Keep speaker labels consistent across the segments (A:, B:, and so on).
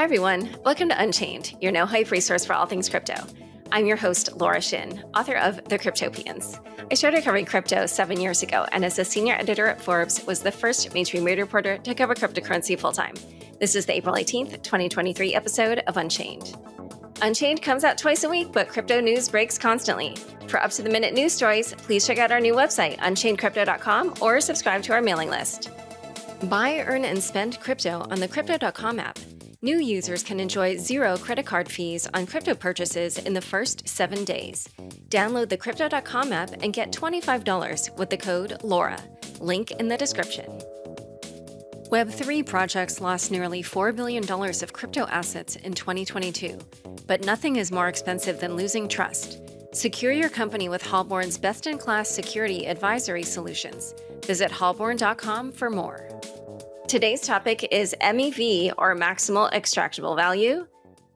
A: Hi, everyone. Welcome to Unchained, your no-hype resource for all things crypto. I'm your host, Laura Shin, author of The Cryptopians. I started covering crypto 7 years ago, and as a senior editor at Forbes, was the first mainstream media reporter to cover cryptocurrency full-time. This is the April 18th, 2023 episode of Unchained. Unchained comes out twice a week, but crypto news breaks constantly. For up-to-the-minute news stories, please check out our new website, unchainedcrypto.com, or subscribe to our mailing list. Buy, earn, and spend crypto on the Crypto.com app. New users can enjoy 0 credit card fees on crypto purchases in the first 7 days. Download the Crypto.com app and get $25 with the code LAURA. Link in the description. Web3 projects lost nearly $4 billion of crypto assets in 2022. But nothing is more expensive than losing trust. Secure your company with Hallborn's best-in-class security advisory solutions. Visit hallborn.com for more. Today's topic is MEV, or Maximal Extractable Value,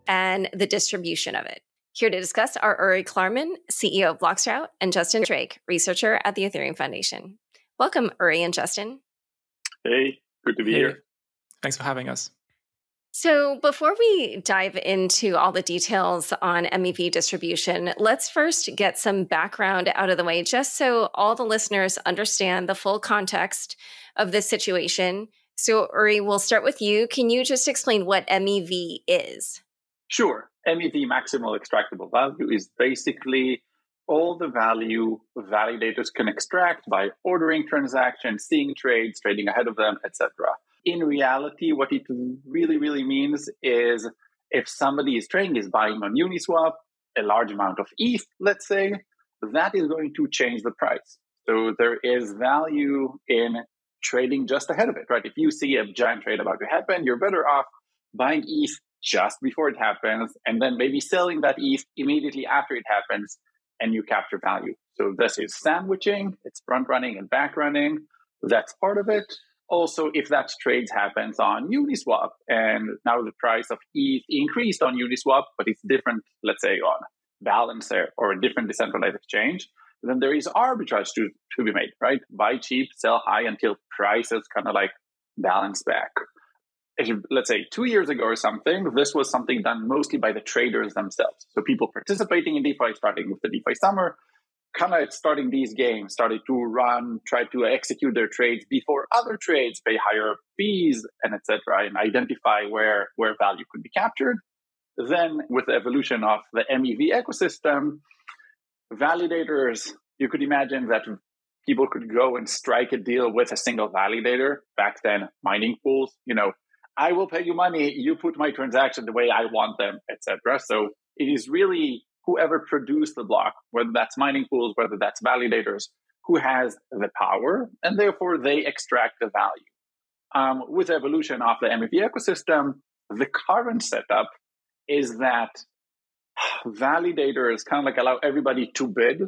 A: and the distribution of it. Here to discuss are Uri Klarman, CEO of bloXroute, and Justin Drake, researcher at the Ethereum Foundation. Welcome, Uri and Justin.
B: Hey, good to be here.
C: Thanks for having us.
A: So before we dive into all the details on MEV distribution, let's first get some background out of the way, just so all the listeners understand the full context of this situation. So Uri, we'll start with you. Can you just explain what MEV is?
B: Sure. MEV, Maximal Extractable Value, is basically all the value validators can extract by ordering transactions, seeing trades, trading ahead of them, etc. In reality, what it really means is if somebody is trading, is buying on Uniswap, a large amount of ETH, let's say, that is going to change the price. So there is value in trading just ahead of it, right? If you see a giant trade about to happen, you're better off buying ETH just before it happens and then maybe selling that ETH immediately after it happens and you capture value. So this is sandwiching, it's front running and back running. That's part of it. Also, if that trade happens on Uniswap and now the price of ETH increased on Uniswap, but it's different, let's say on Balancer or a different decentralized exchange, then there is arbitrage to be made, right? Buy cheap, sell high until prices kind of like balance back. Let's say 2 years ago or something, this was something done mostly by the traders themselves. So people participating in DeFi, starting with the DeFi summer, kind of starting these games, started to run, try to execute their trades before other trades, pay higher fees, and etc., and identify where value could be captured. Then with the evolution of the MEV ecosystem, validators, you could imagine that people could go and strike a deal with a single validator. Back then, mining pools, I will pay you money, you put my transaction the way I want them, etc. So it is really whoever produced the block, whether that's mining pools, whether that's validators, who has the power, and therefore they extract the value. With the evolution of the MEV ecosystem, the current setup is that validators kind of like allow everybody to bid.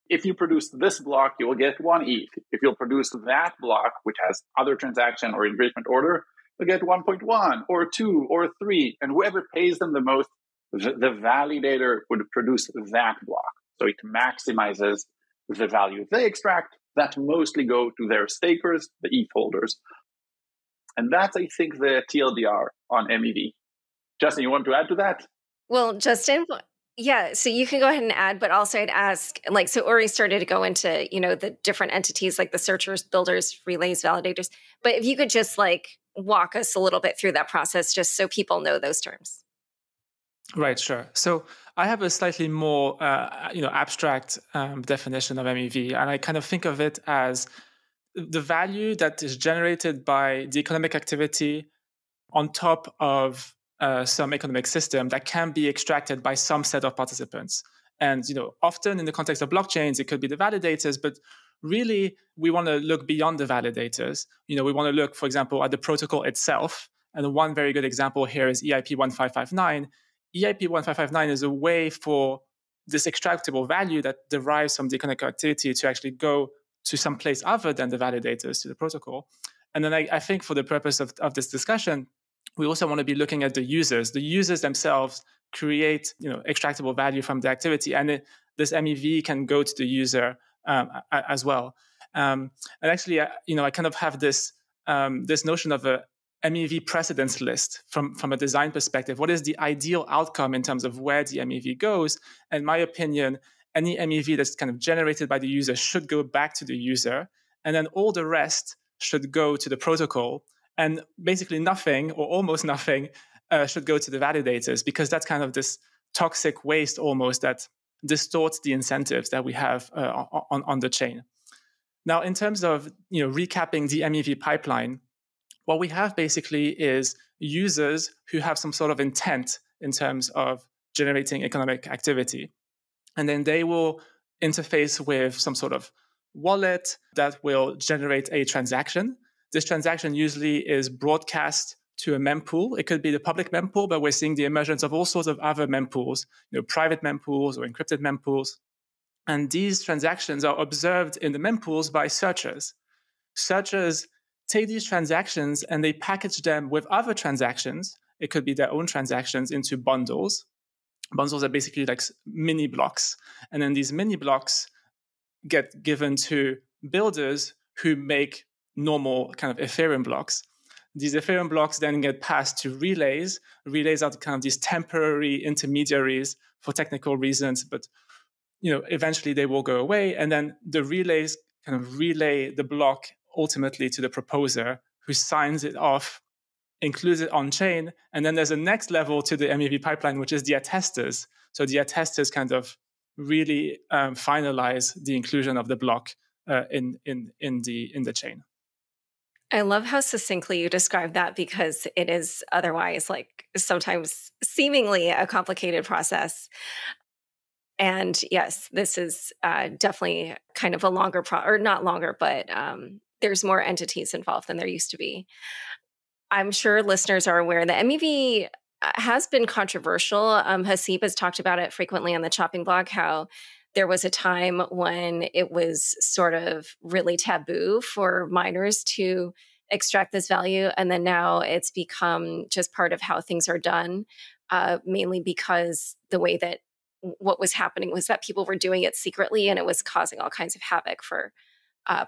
B: If you produce this block, you will get 1 ETH. If you'll produce that block, which has other transaction or engagement order, you'll get 1.1 or 2 or 3. And whoever pays them the most, the validator would produce that block. So it maximizes the value they extract that mostly go to their stakers, the ETH holders. And that's, I think, the TLDR on MEV. Justin, you want to add to that?
A: Well, Justin, yeah, so you can go ahead and add, but also I'd ask, so Uri started to go into, the different entities like the searchers, builders, relays, validators. But if you could just walk us a little bit through that process, just so people know those terms.
C: Right, sure. So I have a slightly more, abstract definition of MEV, and I kind of think of it as the value that is generated by the economic activity on top of some economic system that can be extracted by some set of participants. And, often in the context of blockchains, it could be the validators, but really we want to look beyond the validators. We want to look, for example, at the protocol itself. And one very good example here is EIP 1559. EIP 1559 is a way for this extractable value that derives from the economic activity to actually go to some place other than the validators, to the protocol. And then I think for the purpose of this discussion, we also want to be looking at the users. The users themselves create, extractable value from the activity, and this MEV can go to the user as well. And actually, I kind of have this notion of a MEV precedence list from a design perspective. What is the ideal outcome in terms of where the MEV goes? In my opinion, any MEV that's kind of generated by the user should go back to the user, and then all the rest should go to the protocol, and basically nothing or almost nothing should go to the validators, because that's kind of this toxic waste almost that distorts the incentives that we have on the chain. Now, in terms of recapping the MEV pipeline, what we have basically is users who have some sort of intent in terms of generating economic activity. And then they will interface with some sort of wallet that will generate a transaction. This transaction usually is broadcast to a mempool. It could be the public mempool, but we're seeing the emergence of all sorts of other mempools, private mempools or encrypted mempools. And these transactions are observed in the mempools by searchers. Searchers take these transactions and they package them with other transactions. It could be their own transactions into bundles. Bundles are basically like mini blocks. And then these mini blocks get given to builders who make normal kind of Ethereum blocks. These Ethereum blocks then get passed to relays. Relays are kind of these temporary intermediaries for technical reasons, but eventually they will go away. And then the relays kind of relay the block ultimately to the proposer, who signs it off, includes it on chain. And then there's a next level to the MEV pipeline, which is the attesters. So the attesters kind of really finalize the inclusion of the block in the chain.
A: I love how succinctly you describe that, because it is otherwise like sometimes seemingly a complicated process. And yes, this is definitely kind of a longer or not longer, but there's more entities involved than there used to be. I'm sure listeners are aware that MEV has been controversial. Haseeb has talked about it frequently on the Chopping blog, how there was a time when it was sort of really taboo for miners to extract this value. And then now it's become just part of how things are done, mainly because the way that what was happening was that people were doing it secretly, and it was causing all kinds of havoc for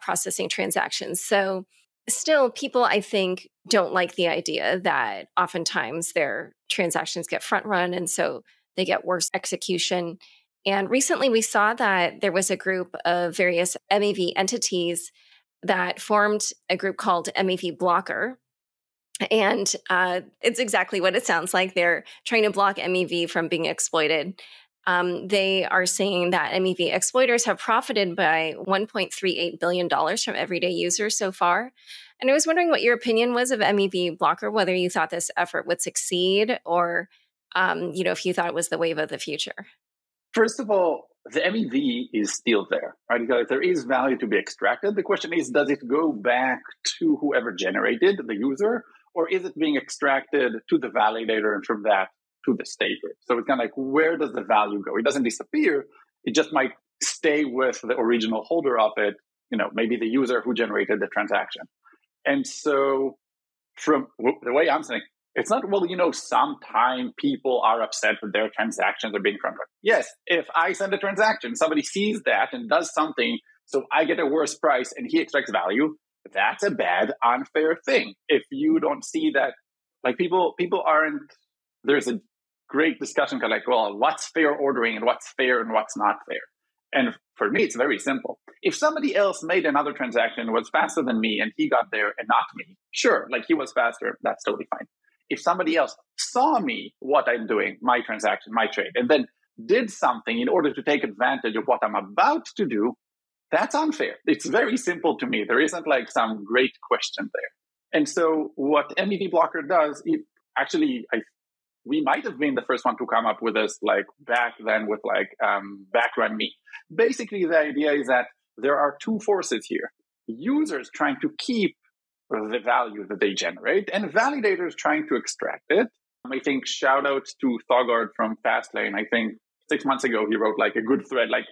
A: processing transactions. So still, people, I think, don't like the idea that oftentimes their transactions get front run, and so they get worse execution. And recently we saw that there was a group of various MEV entities that formed a group called MEV Blocker. And it's exactly what it sounds like. They're trying to block MEV from being exploited. They are saying that MEV exploiters have profited by $1.38 billion from everyday users so far. And I was wondering what your opinion was of MEV Blocker, whether you thought this effort would succeed, or if you thought it was the wave of the future.
B: First of all, the MEV is still there, right? Because there is value to be extracted. The question is, does it go back to whoever generated the user, or is it being extracted to the validator and from that to the staker? So it's kind of like, where does the value go? It doesn't disappear. It just might stay with the original holder of it, maybe the user who generated the transaction. And so from the way I'm saying, it's not, sometime people are upset that their transactions are being front-run. Yes, if I send a transaction, somebody sees that and does something, so I get a worse price and he extracts value, that's a bad, unfair thing. If you don't see that, like people aren't, there's a great discussion kind of like, well, what's fair ordering and what's fair and what's not fair? And for me, it's very simple. If somebody else made another transaction, was faster than me, and he got there and not me, sure, like he was faster, that's totally fine. If somebody else saw me, what I'm doing, my transaction, my trade, and then did something in order to take advantage of what I'm about to do, that's unfair. It's very simple to me. There isn't like some great question there. And so what MEV Blocker does, we might have been the first one to come up with this, like back then with backrun me. Basically, the idea is that there are two forces here. Users trying to keep the value that they generate, and validators trying to extract it. I think shout out to Thogard from Fastlane. I think 6 months ago, he wrote like a good thread, like,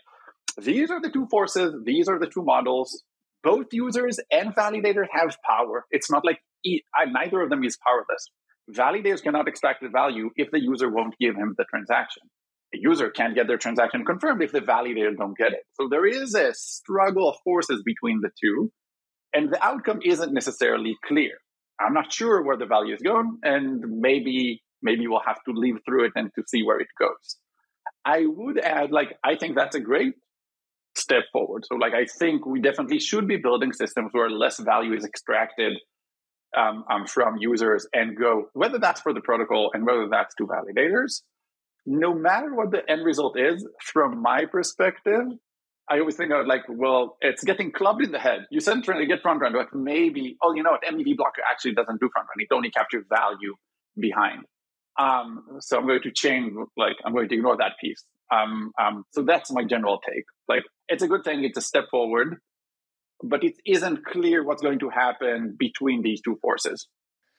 B: these are the two forces, these are the two models. Both users and validators have power. It's not like neither of them is powerless. Validators cannot extract the value if the user won't give him the transaction. The user can't get their transaction confirmed if the validator don't get it. So there is a struggle of forces between the two, and the outcome isn't necessarily clear. I'm not sure where the value is going, and maybe we'll have to live through it and to see where it goes. I would add, I think that's a great step forward. So, I think we definitely should be building systems where less value is extracted from users and go, whether that's for the protocol and whether that's to validators. No matter what the end result is, from my perspective, I always think of it's getting clubbed in the head. You said trying to get front run, maybe, you know what, MEV Blocker actually doesn't do front run. It only captures value behind. So I'm going to change, I'm going to ignore that piece. So that's my general take. It's a good thing, it's a step forward, but it isn't clear what's going to happen between these two forces.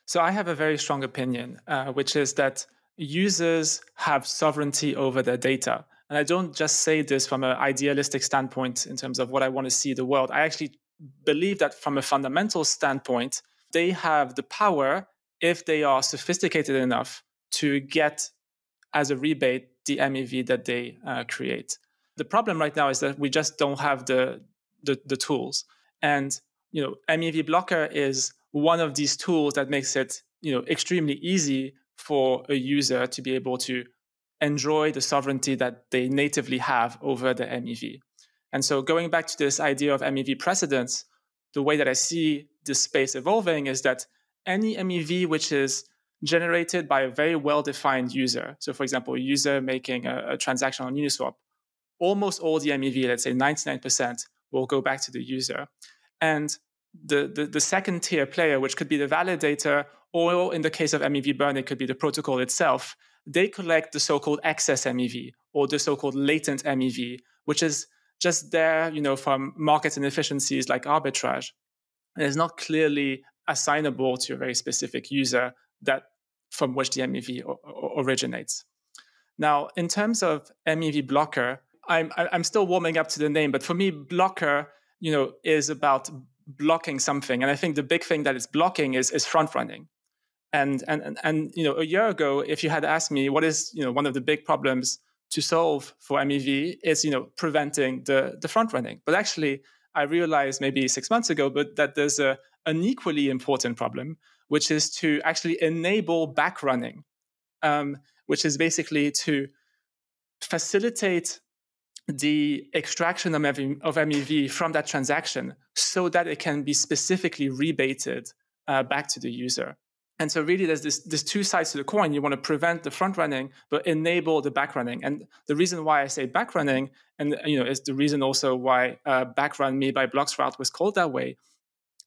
C: So I have a very strong opinion, which is that users have sovereignty over their data. And I don't just say this from an idealistic standpoint in terms of what I want to see the world. I actually believe that from a fundamental standpoint, they have the power, if they are sophisticated enough, to get as a rebate the MEV that they create. The problem right now is that we just don't have the tools. And MEV Blocker is one of these tools that makes it extremely easy for a user to be able to enjoy the sovereignty that they natively have over the MEV. And so going back to this idea of MEV precedence, the way that I see this space evolving is that any MEV which is generated by a very well-defined user, so for example, a user making a transaction on Uniswap, almost all the MEV, let's say 99%, will go back to the user. And the second tier player, which could be the validator, or in the case of MEV Burn, it could be the protocol itself, they collect the so-called excess MEV or the so-called latent MEV, which is just there, from market inefficiencies like arbitrage. And it's not clearly assignable to a very specific user that from which the MEV originates. Now, in terms of MEV Blocker, I'm still warming up to the name, but for me, Blocker, is about blocking something. And I think the big thing that it's blocking is front running. And a year ago, if you had asked me what is one of the big problems to solve for MEV, is preventing the front running. But actually, I realized maybe 6 months ago, that there's an equally important problem, which is to actually enable back running, which is basically to facilitate the extraction of MEV from that transaction so that it can be specifically rebated back to the user. And so really there's two sides to the coin. You want to prevent the front running, but enable the back running. And the reason why I say back running, and is the reason also why backrun me by bloXroute was called that way,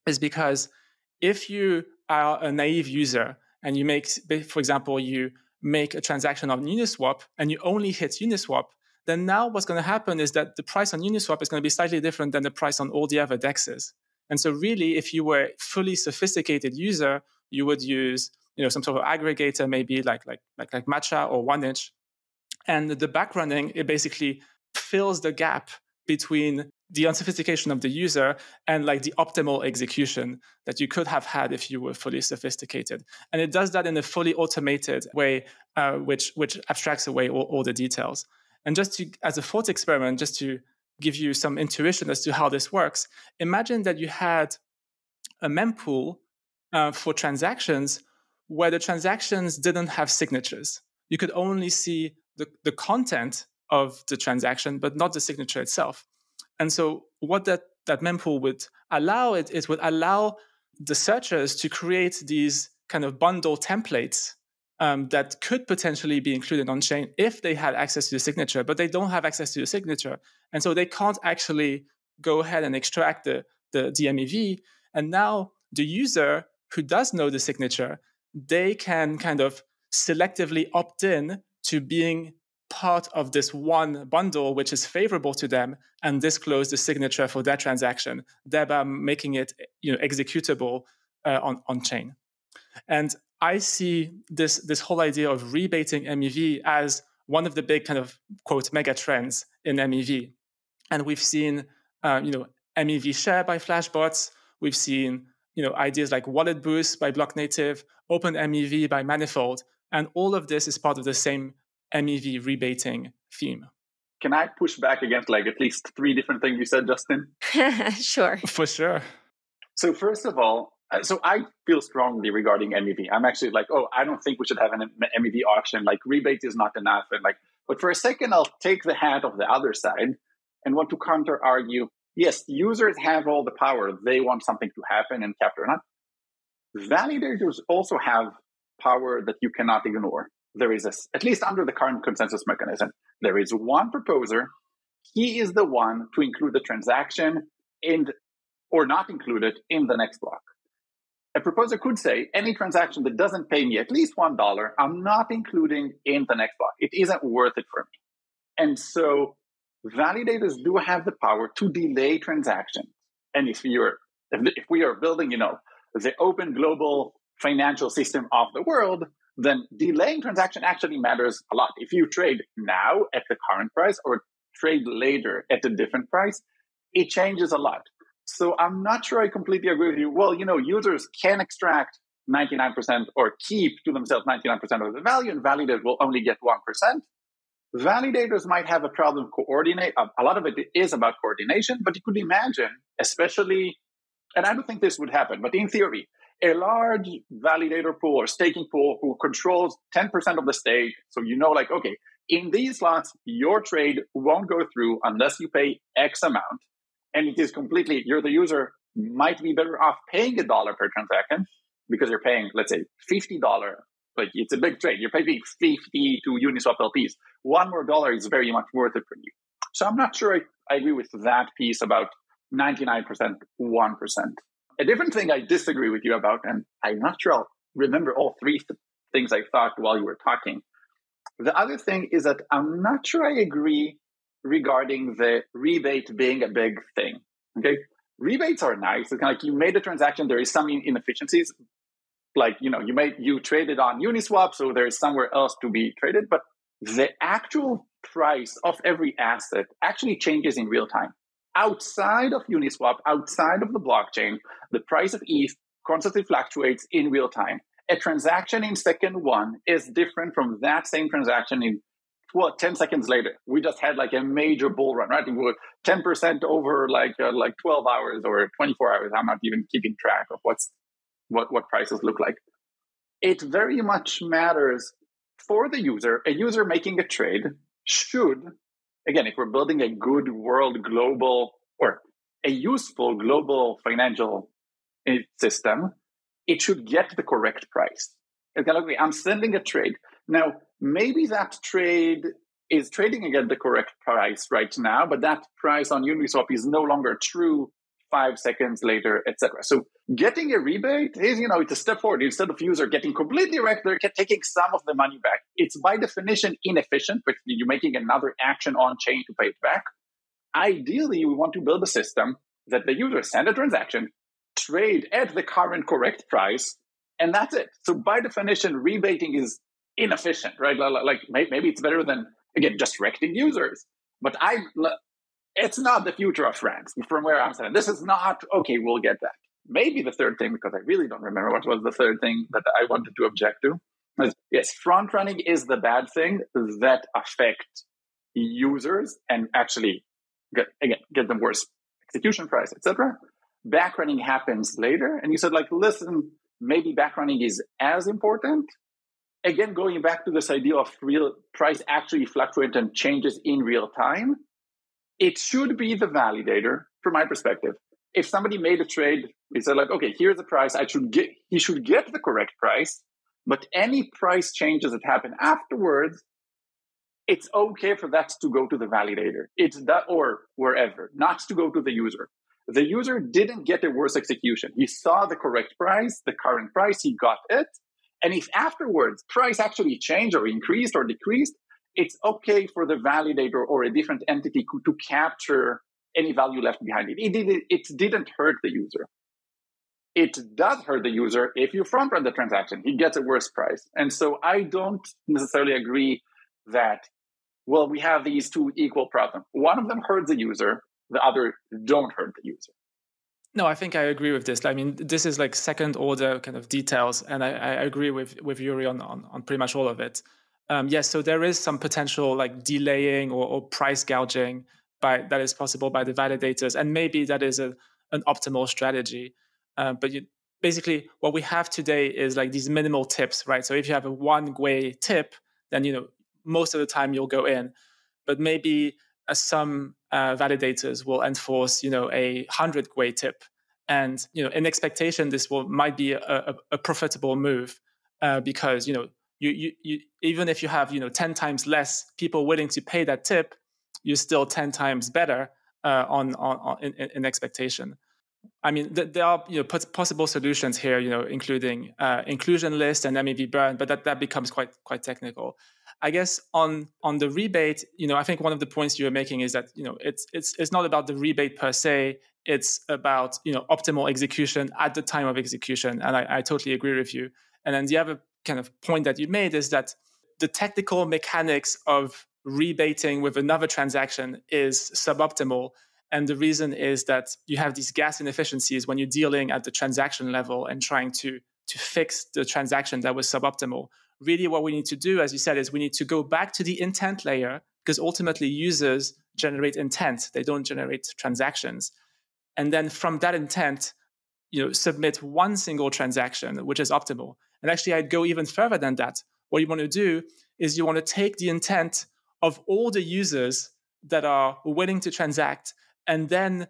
C: is because if you are a naive user and you make, for example, you make a transaction on Uniswap and you only hit Uniswap, then now what's going to happen is that the price on Uniswap is going to be slightly different than the price on all the other DEXs. And so really, if you were a fully sophisticated user, you would use some sort of aggregator, maybe like Matcha or 1inch. And the backrunning, it basically fills the gap between the unsophistication of the user and the optimal execution that you could have had if you were fully sophisticated. And it does that in a fully automated way, which abstracts away all the details. And just as a thought experiment, just to give you some intuition as to how this works, imagine that you had a mempool for transactions where the transactions didn't have signatures. You could only see the content of the transaction, but not the signature itself. And so what that mempool would allow, it would allow the searchers to create these kind of bundle templates that could potentially be included on chain if they had access to the signature, but they don't have access to the signature. And so they can't actually go ahead and extract the MEV. And now the user who does know the signature, they can kind of selectively opt in to being part of this one bundle, which is favorable to them, and disclose the signature for that transaction, thereby making it executable on chain. And I see this whole idea of rebating MEV as one of the big kind of, quote, mega trends in MEV. And we've seen, MEV share by Flashbots. We've seen, ideas like wallet boost by Block Native, Open MEV by Manifold. And all of this is part of the same MEV rebating theme.
B: Can I push back against at least 3 different things you said, Justin?
A: Sure.
C: For sure.
B: So first of all, So I feel strongly regarding MEV. I'm actually like, I don't think we should have an MEV auction. Like rebate is not enough. And like, but for a second, I'll take the hat of the other side and want to counter argue. Yes, users have all the power. They want something to happen and capture or not. Validators also have power that you cannot ignore. There is at least under the current consensus mechanism, there is one proposer. He is the one to include the transaction or not include it in the next block. A proposer could say, any transaction that doesn't pay me at least $1, I'm not including in the next block. It isn't worth it for me. And so validators do have the power to delay transactions. And if we are building, the open global financial system of the world, then delaying transaction actually matters a lot. If you trade now at the current price or trade later at a different price, it changes a lot. So I'm not sure I completely agree with you. Well, users can extract 99% or keep to themselves 99% of the value, and validators will only get 1%. Validators might have a problem coordinate. A lot of it is about coordination, but you could imagine, especially, and I don't think this would happen, but in theory, a large validator pool or staking pool who controls 10% of the stake. So okay, in these slots, your trade won't go through unless you pay X amount. And it is completely, the user might be better off paying $1 per transaction because you're paying, let's say, $50. Like it's a big trade. You're paying 50 to Uniswap LPs. $1 more is very much worth it for you. So I'm not sure I agree with that piece about 99%, 1%. A different thing I disagree with you about, and I'm not sure I'll remember all three things I thought while you were talking. The other thing is that I'm not sure I agree regarding the rebate being a big thing. Okay, rebates are nice. It's kind of like you made a transaction. There is some inefficiencies, like you traded on Uniswap, so there is somewhere else to be traded. But the actual price of every asset actually changes in real time. Outside of Uniswap, outside of the blockchain, the price of ETH constantly fluctuates in real time. A transaction in second one is different from that same transaction in 10 seconds later. We just had like a major bull run, right? We were 10% over like 12 hours or 24 hours. I'm not even keeping track of what prices look like. It very much matters for the user. A user making a trade should, again, if we're building a good world global or a useful global financial system, it should get the correct price. It's kind of like, I'm sending a trade. Now, maybe that trade is trading against the correct price right now, but that price on Uniswap is no longer true 5 seconds later, etc. So getting a rebate is, it's a step forward. Instead of user getting completely wrecked, they're taking some of the money back. It's by definition inefficient, but you're making another action on chain to pay it back. Ideally, we want to build a system that the user send a transaction, trade at the current correct price, and that's it. So by definition, rebating is inefficient, right? Like maybe it's better than, again, just wrecking users. But it's not the future of France from where I'm saying. This is not, okay, we'll get that. Maybe the third thing, because I really don't remember what was the third thing that I wanted to object to. Yes, front running is the bad thing that affects users and actually, get them worse execution price, etc. Back running happens later. And you said, listen, maybe back running is as important. Again, going back to this idea of real price actually fluctuates and changes in real time, it should be the validator, from my perspective. If somebody made a trade, he said okay, here's the price. He should get the correct price, but any price changes that happen afterwards, it's okay for that to go to the validator. It's that or wherever, not to go to the user. The user didn't get a worse execution. He saw the correct price, the current price, he got it. And if afterwards price actually changed or increased or decreased, it's okay for the validator or a different entity to capture any value left behind it. It didn't hurt the user. It does hurt the user if you front run the transaction. He gets a worse price. And so I don't necessarily agree that, well, we have these two equal problems. One of them hurts the user, the other don't hurt the user.
C: No, I think I agree with this. I mean, this is like second order kind of details, and I agree with Uri on pretty much all of it. Yes, so there is some potential like delaying or price gouging that is possible by the validators, and maybe that is an optimal strategy. But basically what we have today is like these minimal tips, right? So if you have a 1 GUI tip, then, most of the time you'll go in, but maybe some validators will enforce, a 100 GUI tip. And, in expectation, this might be a profitable move because, you even if you have, 10 times less people willing to pay that tip, you're still 10 times better in expectation. I mean, there are possible solutions here, including inclusion list and MEV Burn, but that becomes quite technical. I guess on the rebate, I think one of the points you were making is that it's not about the rebate per se. It's about optimal execution at the time of execution, and I totally agree with you. And then the other kind of point that you made is that the technical mechanics of rebating with another transaction is suboptimal. And the reason is that you have these gas inefficiencies when you're dealing at the transaction level and trying to fix the transaction that was suboptimal. Really, what we need to do, as you said, is we need to go back to the intent layer, because ultimately users generate intent. They don't generate transactions. And then from that intent, submit one single transaction, which is optimal. And actually, I'd go even further than that. What you want to do is you want to take the intent of all the users that are willing to transact and then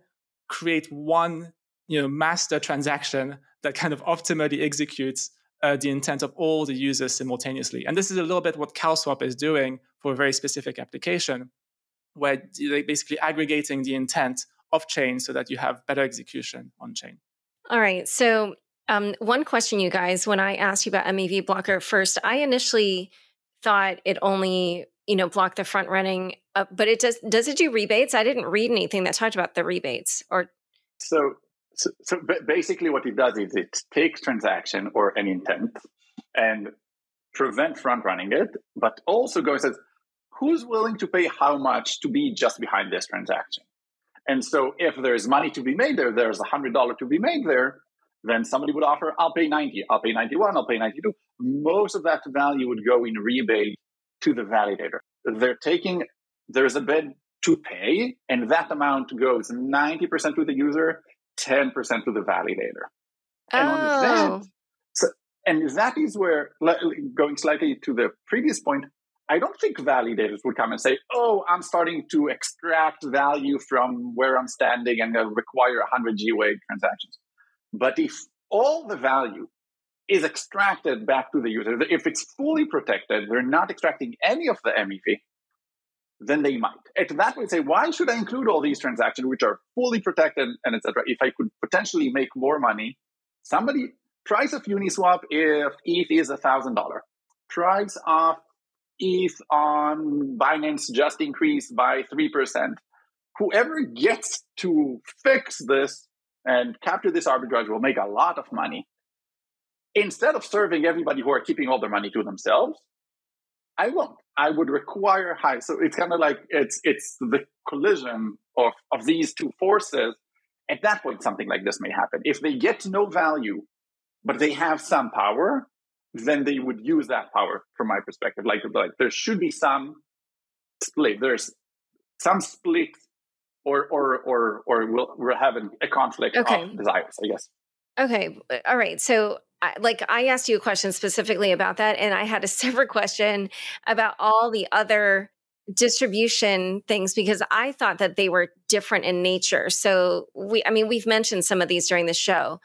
C: create one master transaction that kind of optimally executes the intent of all the users simultaneously. And this is a little bit what CalSwap is doing for a very specific application, where they're basically aggregating the intent off chain so that you have better execution on chain.
A: All right. So one question, you guys, when I asked you about MEV Blocker first, I initially thought it only blocked the front running, but it does it do rebates? I didn't read anything that talked about the rebates. Or
B: so basically what it does is it takes transaction or an intent and prevent front running it, but also goes and says, who's willing to pay how much to be just behind this transaction? And so if there's money to be made there, there's $100 to be made there, then somebody would offer, I'll pay 90, I'll pay 91, I'll pay 92. Most of that value would go in rebate to the validator. There's a bid to pay, and that amount goes 90% to the user, 10% to the validator. And that is where, going slightly to the previous point, I don't think validators would come and say, oh, I'm starting to extract value from where I'm standing and require 100 GUA transactions. But if all the value is extracted back to the user, if it's fully protected, they're not extracting any of the MEV, then they might. At that point, say, why should I include all these transactions which are fully protected and etc. If I could potentially make more money, price of Uniswap if ETH is $1,000, price of ETH on Binance just increased by 3%. Whoever gets to fix this and capture this arbitrage will make a lot of money. Instead of serving everybody who are keeping all their money to themselves, I won't. I would require high. So it's kind of like it's the collision of these two forces. At that point, something like this may happen. If they get no value, but they have some power, then they would use that power from my perspective. Like there should be some split. There's some split or we're having a conflict of desires, I guess.
A: Okay. All right. So I asked you a question specifically about that, and I had a separate question about all the other distribution things, because I thought that they were different in nature. So we've mentioned some of these during the show,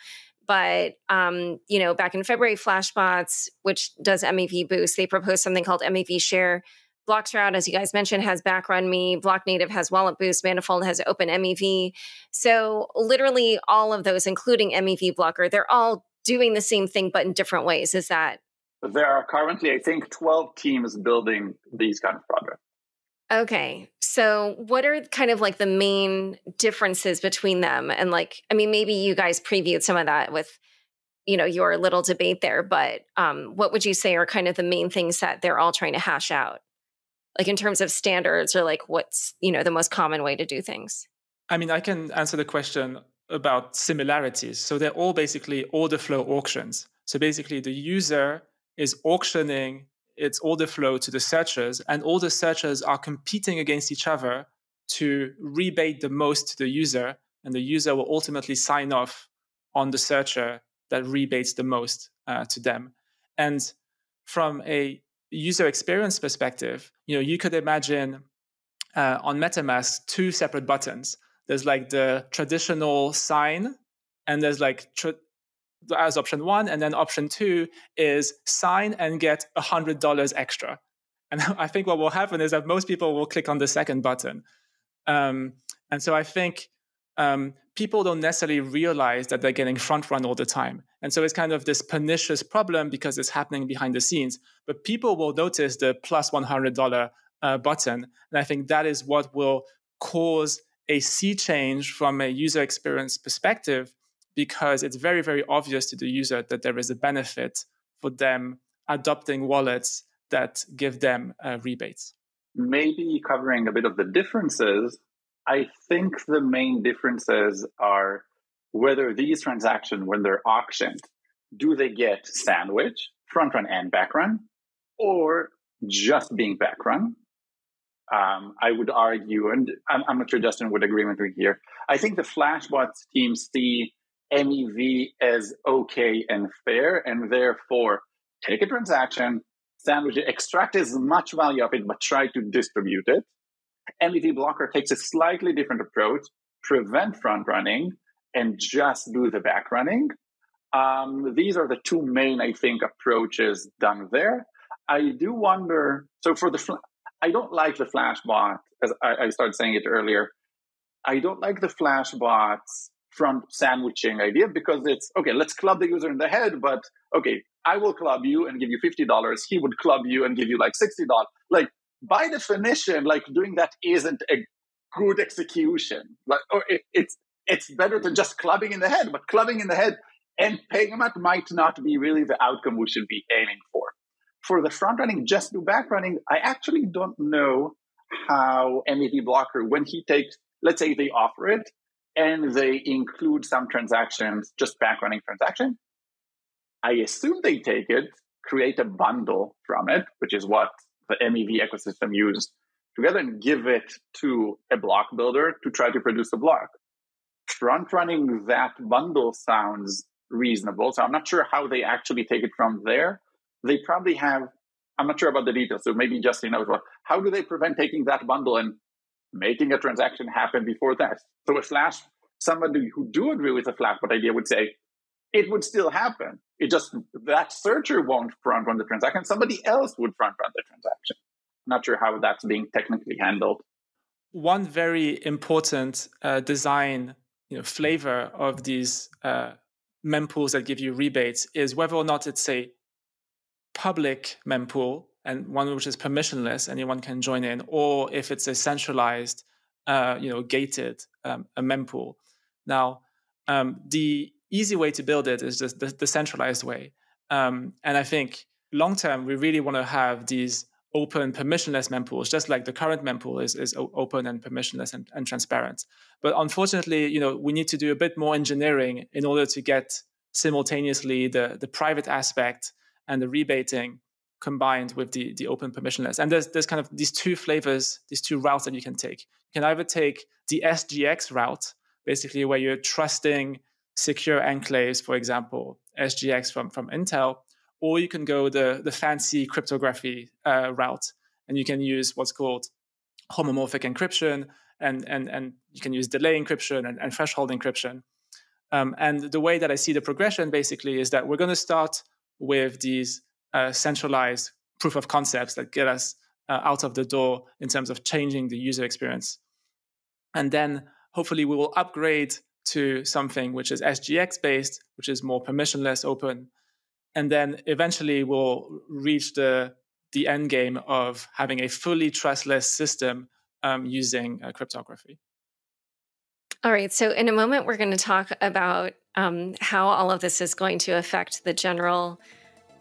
A: but back in February, Flashbots, which does MEV Boost, they proposed something called MEV Share. bloXroute, as you guys mentioned, has Backrun Me. BlockNative has Wallet Boost. Manifold has Open MEV. So literally all of those, including MEV Blocker, they're all doing the same thing, but in different ways. Is that?
B: There are currently, I think, 12 teams building these kind of projects. Okay.
A: So what are kind of like the main differences between them? And maybe you guys previewed some of that with, your little debate there, but what would you say are kind of the main things that they're all trying to hash out? Like in terms of standards, or what's, the most common way to do things?
C: I mean, I can answer the question about similarities. So they're all basically order flow auctions. So basically the user is auctioning its order flow to the searchers, and all the searchers are competing against each other to rebate the most to the user, and the user will ultimately sign off on the searcher that rebates the most to them. And from a user experience perspective, you could imagine on MetaMask 2 separate buttons. There's like the traditional sign, and there's like as option 1, and then option 2 is sign and get $100 extra. And I think what will happen is that most people will click on the second button. And so I think people don't necessarily realize that they're getting front run all the time. And so it's kind of this pernicious problem because it's happening behind the scenes. But people will notice the plus $100 button. And I think that is what will cause a sea change from a user experience perspective, because it's very, very obvious to the user that there is a benefit for them adopting wallets that give them rebates.
B: Maybe covering a bit of the differences, I think the main differences are whether these transactions, when they're auctioned, do they get sandwich, front run and back run, or just being back run? I would argue, and I'm not sure Justin would agree with me here, I think the Flashbots team see MEV as okay and fair, and therefore take a transaction, sandwich it, extract as much value of it, but try to distribute it. MEV Blocker takes a slightly different approach, prevent front running, and just do the back running. These are the two main, I think, approaches done there. I do wonder, so for I don't like the Flashbot, as I started saying it earlier. I don't like the Flashbot's front sandwiching idea, because it's, okay, let's club the user in the head, but okay, I will club you and give you $50. He would club you and give you like $60. Like, by definition, like doing that isn't a good execution. Like, or it's better than just clubbing in the head, but clubbing in the head and paying him out might not be really the outcome we should be aiming for. For the front running, just do back running, I actually don't know how MEV Blocker, when he takes, let's say they offer it and they include some transactions, just back running transaction, I assume they take it, create a bundle from it, which is what the MEV ecosystem used together, and give it to a block builder to try to produce a block. Front running that bundle sounds reasonable. So I'm not sure how they actually take it from there. They probably have, I'm not sure about the details, so maybe Justin knows what. How do they prevent taking that bundle and making a transaction happen before that? So somebody who do agree with the Flashbot idea would say, it would still happen. It just, that searcher won't front run the transaction. Somebody else would front run the transaction. Not sure how that's being technically handled.
C: One very important design flavor of these mempools that give you rebates is whether or not it's a public mempool and one which is permissionless, anyone can join in, or if it's a centralized, gated a mempool. Now, the easy way to build it is just the centralized way. And I think long term, we really want to have these open permissionless mempools, just like the current mempool is open and permissionless and transparent. But unfortunately, we need to do a bit more engineering in order to get simultaneously the private aspect and the rebating combined with the open permissionless. And there's kind of these two flavors, these two routes that you can take. You can either take the SGX route, basically where you're trusting secure enclaves, for example, SGX from Intel, or you can go the fancy cryptography route, and you can use what's called homomorphic encryption, and you can use delay encryption and threshold encryption. And the way that I see the progression basically is that we're going to start with these centralized proof of concepts that get us out of the door in terms of changing the user experience. And then hopefully we will upgrade to something which is SGX based, which is more permissionless, open. And then eventually we'll reach the end game of having a fully trustless system using cryptography.
A: All right. So in a moment, we're going to talk about how all of this is going to affect the general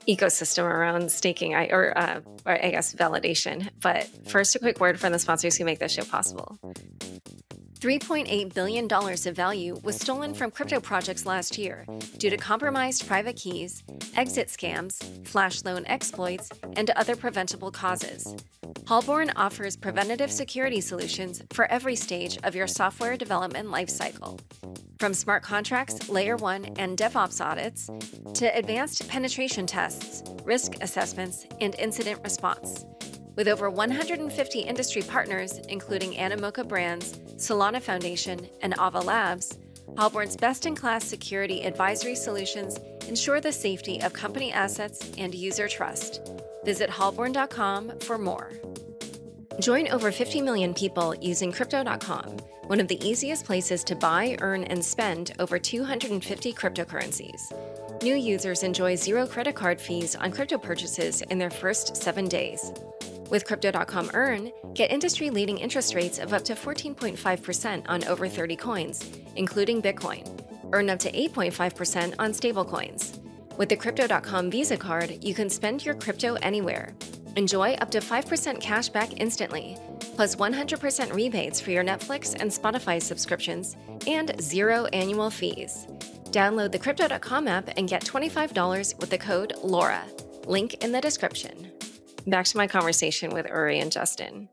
A: ecosystem around staking, or I guess validation. But first, a quick word from the sponsors who make this show possible. $3.8 billion of value was stolen from crypto projects last year due to compromised private keys, exit scams, flash loan exploits, and other preventable causes. Halborn offers preventative security solutions for every stage of your software development lifecycle. From smart contracts, layer 1, and DevOps audits, to advanced penetration tests, risk assessments, and incident response. With over 150 industry partners, including Animoca Brands, Solana Foundation, and Ava Labs, Halborn's best-in-class security advisory solutions ensure the safety of company assets and user trust. Visit halborn.com for more. Join over 50 million people using Crypto.com, one of the easiest places to buy, earn, and spend over 250 cryptocurrencies. New users enjoy 0 credit card fees on crypto purchases in their first 7 days. With Crypto.com Earn, get industry-leading interest rates of up to 14.5% on over 30 coins, including Bitcoin. Earn up to 8.5% on stablecoins. With the Crypto.com Visa card, you can spend your crypto anywhere. Enjoy up to 5% cash back instantly, plus 100% rebates for your Netflix and Spotify subscriptions, and 0 annual fees. Download the Crypto.com app and get $25 with the code LAURA. Link in the description. Back to my conversation with Uri and Justin.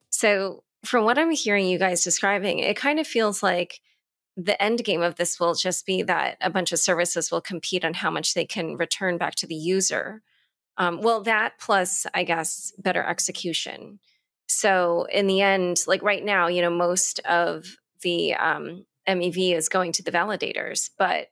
A: So from what I'm hearing you guys describing, it kind of feels like the end game of this will just be that a bunch of services will compete on how much they can return back to the user. Well, that plus, I guess, better execution. So in the end, like right now, most of the MEV is going to the validators. But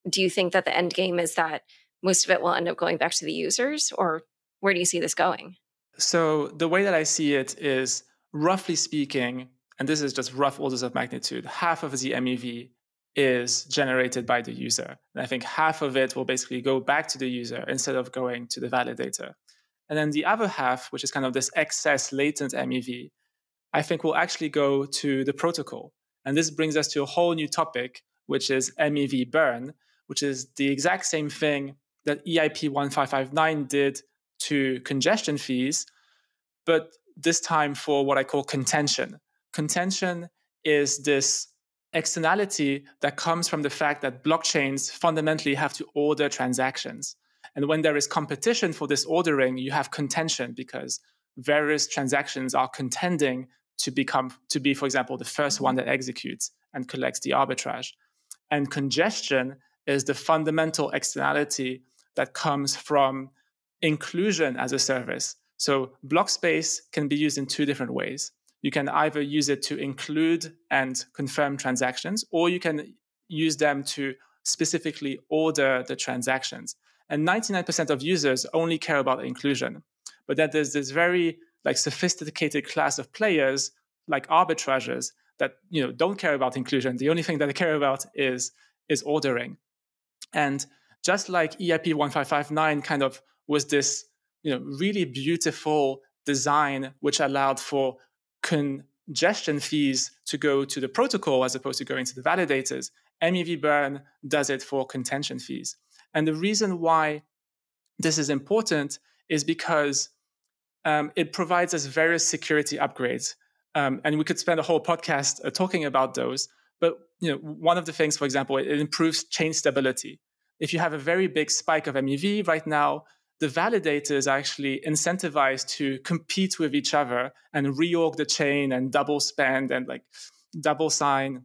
A: do you think that the end game is that most of it will end up going back to the users, or where do you see this going?
C: So the way that I see it is, roughly speaking, and this is just rough orders of magnitude, half of the MEV is generated by the user. And I think half of it will basically go back to the user instead of going to the validator. And then the other half, which is kind of this excess latent MEV, I think will actually go to the protocol. And this brings us to a whole new topic, which is MEV Burn, which is the exact same thing that EIP 1559 did to congestion fees, but this time for what I call contention. Contention is this externality that comes from the fact that blockchains fundamentally have to order transactions. And when there is competition for this ordering, you have contention because various transactions are contending to be, for example, the first one that executes and collects the arbitrage. And congestion is the fundamental externality that comes from inclusion as a service. So block space can be used in 2 different ways. You can either use it to include and confirm transactions, or you can use them to specifically order the transactions. And 99% of users only care about inclusion. But then there's this very sophisticated class of players, like arbitrageurs, that don't care about inclusion. The only thing that they care about is ordering. And just like EIP 1559 kind of was this really beautiful design which allowed for congestion fees to go to the protocol as opposed to going to the validators, MEV Burn does it for contention fees. And the reason why this is important is because it provides us various security upgrades. And we could spend a whole podcast talking about those. But one of the things, for example, it improves chain stability. If you have a very big spike of MEV right now, the validators are actually incentivized to compete with each other and reorg the chain and double spend and double sign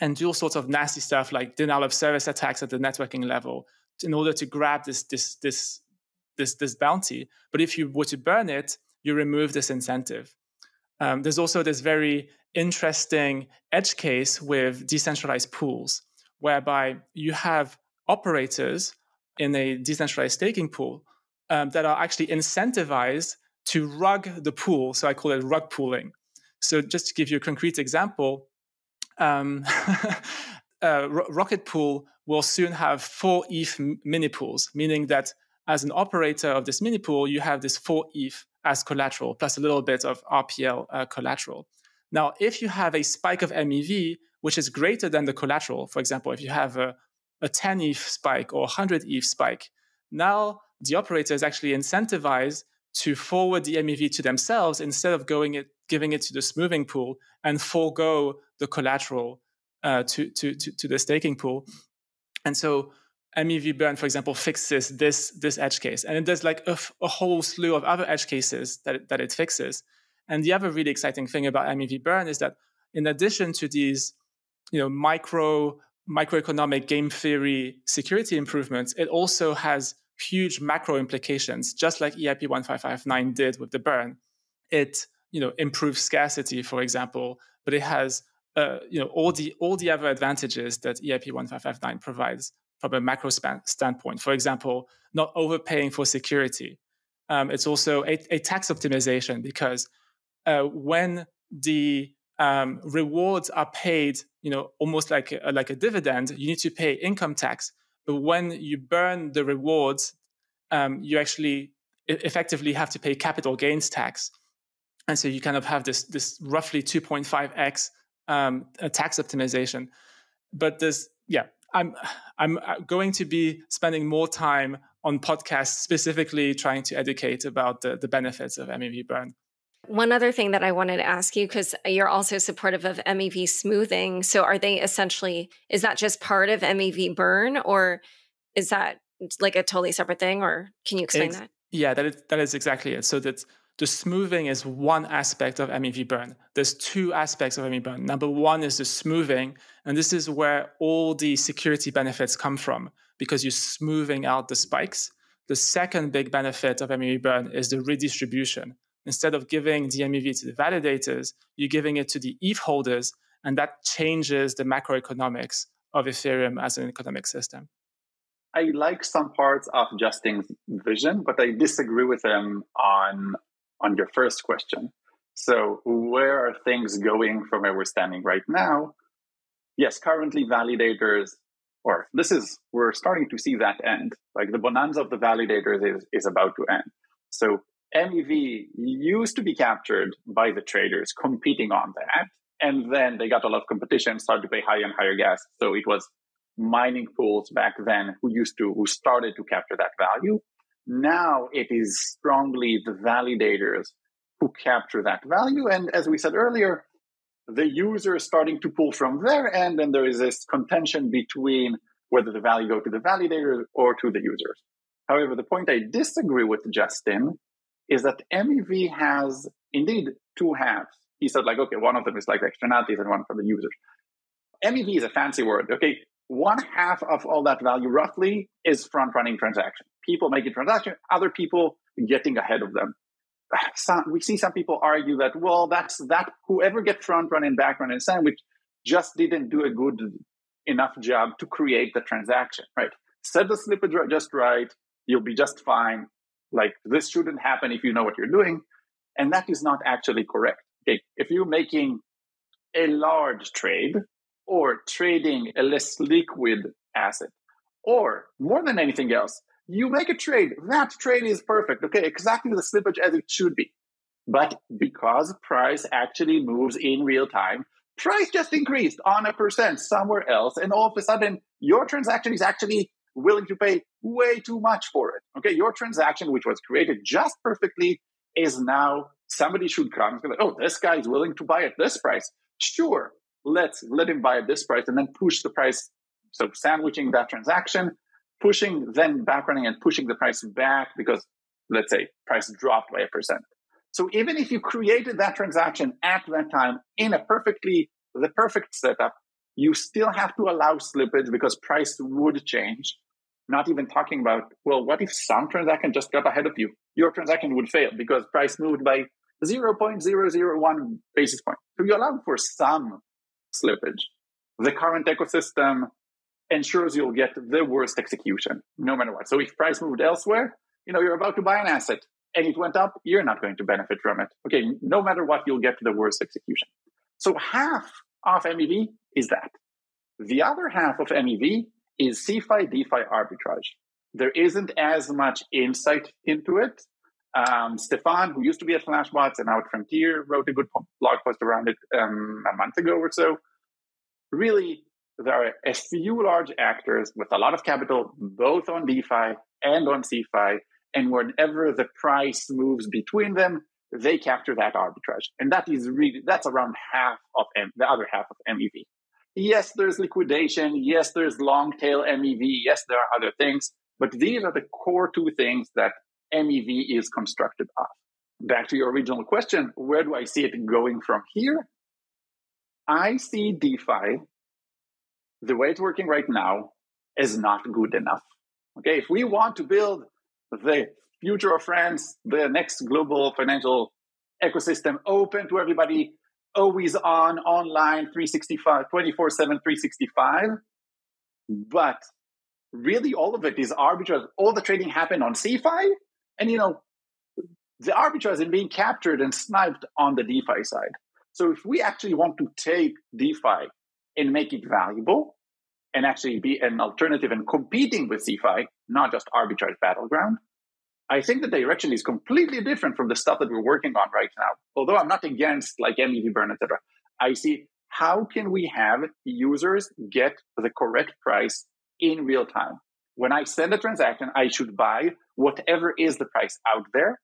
C: and do all sorts of nasty stuff like denial of service attacks at the networking level in order to grab this bounty. But if you were to burn it, you remove this incentive. There's also this very interesting edge case with decentralized pools, whereby you have operators in a decentralized staking pool that are actually incentivized to rug the pool. So I call it rug pooling. So just to give you a concrete example, Rocket Pool will soon have 4 ETH mini pools, meaning that as an operator of this mini pool, you have this 4 ETH as collateral, plus a little bit of RPL collateral. Now, if you have a spike of MEV, which is greater than the collateral, for example, if you have a 10 ETH spike or 100 ETH spike, now the operator is actually incentivized to forward the MEV to themselves instead of giving it to the smoothing pool and forego the collateral to the staking pool. And so MEV Burn, for example, fixes this edge case. And it does like a whole slew of other edge cases that it fixes. And the other really exciting thing about MEV Burn is that in addition to these, microeconomic game theory security improvements, it also has huge macro implications, just like EIP 1559 did with the burn. It, improves scarcity, for example, but it has, all the other advantages that EIP 1559 provides from a macro standpoint. For example, not overpaying for security. It's also a tax optimization, because when the rewards are paid, almost like a dividend, you need to pay income tax. But when you burn the rewards, you actually effectively have to pay capital gains tax. And so you kind of have this roughly 2.5x tax optimization. But I'm going to be spending more time on podcasts specifically trying to educate about the benefits of MEV Burn.
A: One other thing that I wanted to ask you, because you're also supportive of MEV smoothing. So are they essentially, is that just part of MEV Burn, or is that like a totally separate thing, or can you explain that?
C: Yeah, that is exactly it. So that the smoothing is one aspect of MEV Burn. There's two aspects of MEV Burn. Number one is the smoothing, and this is where all the security benefits come from, because you're smoothing out the spikes. The second big benefit of MEV Burn is the redistribution. Instead of giving the MEV to the validators, you're giving it to the ETH holders, and that changes the macroeconomics of Ethereum as an economic system.
B: I like some parts of Justin's vision, but I disagree with him on your first question. So where are things going from where we're standing right now? Yes, currently validators, we're starting to see that end. Like the bonanza of the validators is about to end. So MEV used to be captured by the traders competing on that. And then they got a lot of competition, started to pay higher and higher gas. So it was mining pools back then who started to capture that value. Now it is strongly the validators who capture that value. And as we said earlier, the user is starting to pull from their end, and there is this contention between whether the value go to the validators or to the users. However, the point I disagree with Justin is that MEV has indeed two halves. He said, like, okay, one of them is like externalities and one for the users. MEV is a fancy word. Okay, one half of all that value roughly is front-running transaction. People making transaction, other people getting ahead of them. We see some people argue that, well, that's whoever gets front-run and back-run and sandwich just didn't do a good enough job to create the transaction, right? Set the slippage just right, you'll be just fine. Like, this shouldn't happen if you know what you're doing. And that is not actually correct. Okay? If you're making a large trade or trading a less liquid asset, or more than anything else, you make a trade. That trade is perfect. Okay, exactly the slippage as it should be. But because price actually moves in real time, price just increased on 1% somewhere else, and all of a sudden, your transaction is actually willing to pay way too much for it. Okay, your transaction, which was created just perfectly, is now somebody should come and be like, oh, this guy is willing to buy at this price. Sure, let him buy at this price, and then push the price. So sandwiching that transaction, pushing, then back running and pushing the price back because, let's say, price dropped by 1%. So even if you created that transaction at that time in the perfect setup, you still have to allow slippage because price would change. Not even talking about, well, what if some transaction just got ahead of you? Your transaction would fail because price moved by 0.001 basis point. So you allow for some slippage. The current ecosystem ensures you'll get the worst execution, no matter what. So if price moved elsewhere, you're about to buy an asset and it went up, you're not going to benefit from it. Okay, no matter what, you'll get the worst execution. So half of MEV is that. The other half of MEV is CeFi, DeFi arbitrage. There isn't as much insight into it. Stefan, who used to be at Flashbots and now at Frontier, wrote a good blog post around it a month ago or so. Really, there are a few large actors with a lot of capital, both on DeFi and on CeFi, and whenever the price moves between them, they capture that arbitrage. And that's around the other half of MEV. Yes, there's liquidation. Yes, there's long tail MEV. Yes, there are other things. But these are the core two things that MEV is constructed of. Back to your original question, where do I see it going from here? I see DeFi, the way it's working right now, is not good enough. Okay, if we want to build the future of France, the next global financial ecosystem open to everybody, always on, online, 365, 24/7, 365, but really all of it is arbitrage. All the trading happened on CeFi, and the arbitrage is being captured and sniped on the DeFi side. So if we actually want to take DeFi and make it valuable and actually be an alternative and competing with CeFi, not just arbitrage battleground, I think the direction is completely different from the stuff that we're working on right now. Although I'm not against like MEV Burn, etc. I see how can we have users get the correct price in real time. When I send a transaction, I should buy whatever is the price out there.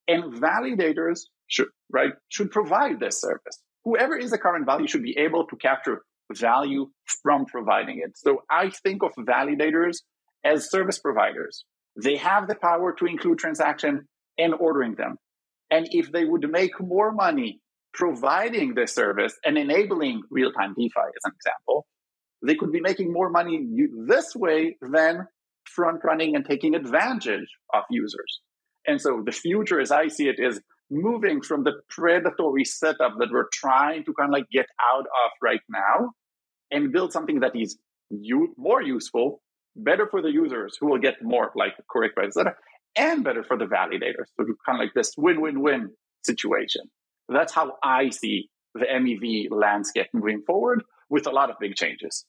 B: And validators should provide this service. Whoever is the current value should be able to capture value from providing it. So I think of validators as service providers. They have the power to include transaction and ordering them. And if they would make more money providing this service and enabling real-time DeFi, as an example, they could be making more money this way than front-running and taking advantage of users. And so the future, as I see it, is moving from the predatory setup that we're trying to kind of like get out of right now and build something that is more useful, better for the users who will get more like correct prices, and better for the validators. So kind of like this win-win-win situation. That's how I see the MEV landscape moving forward with a lot of big changes.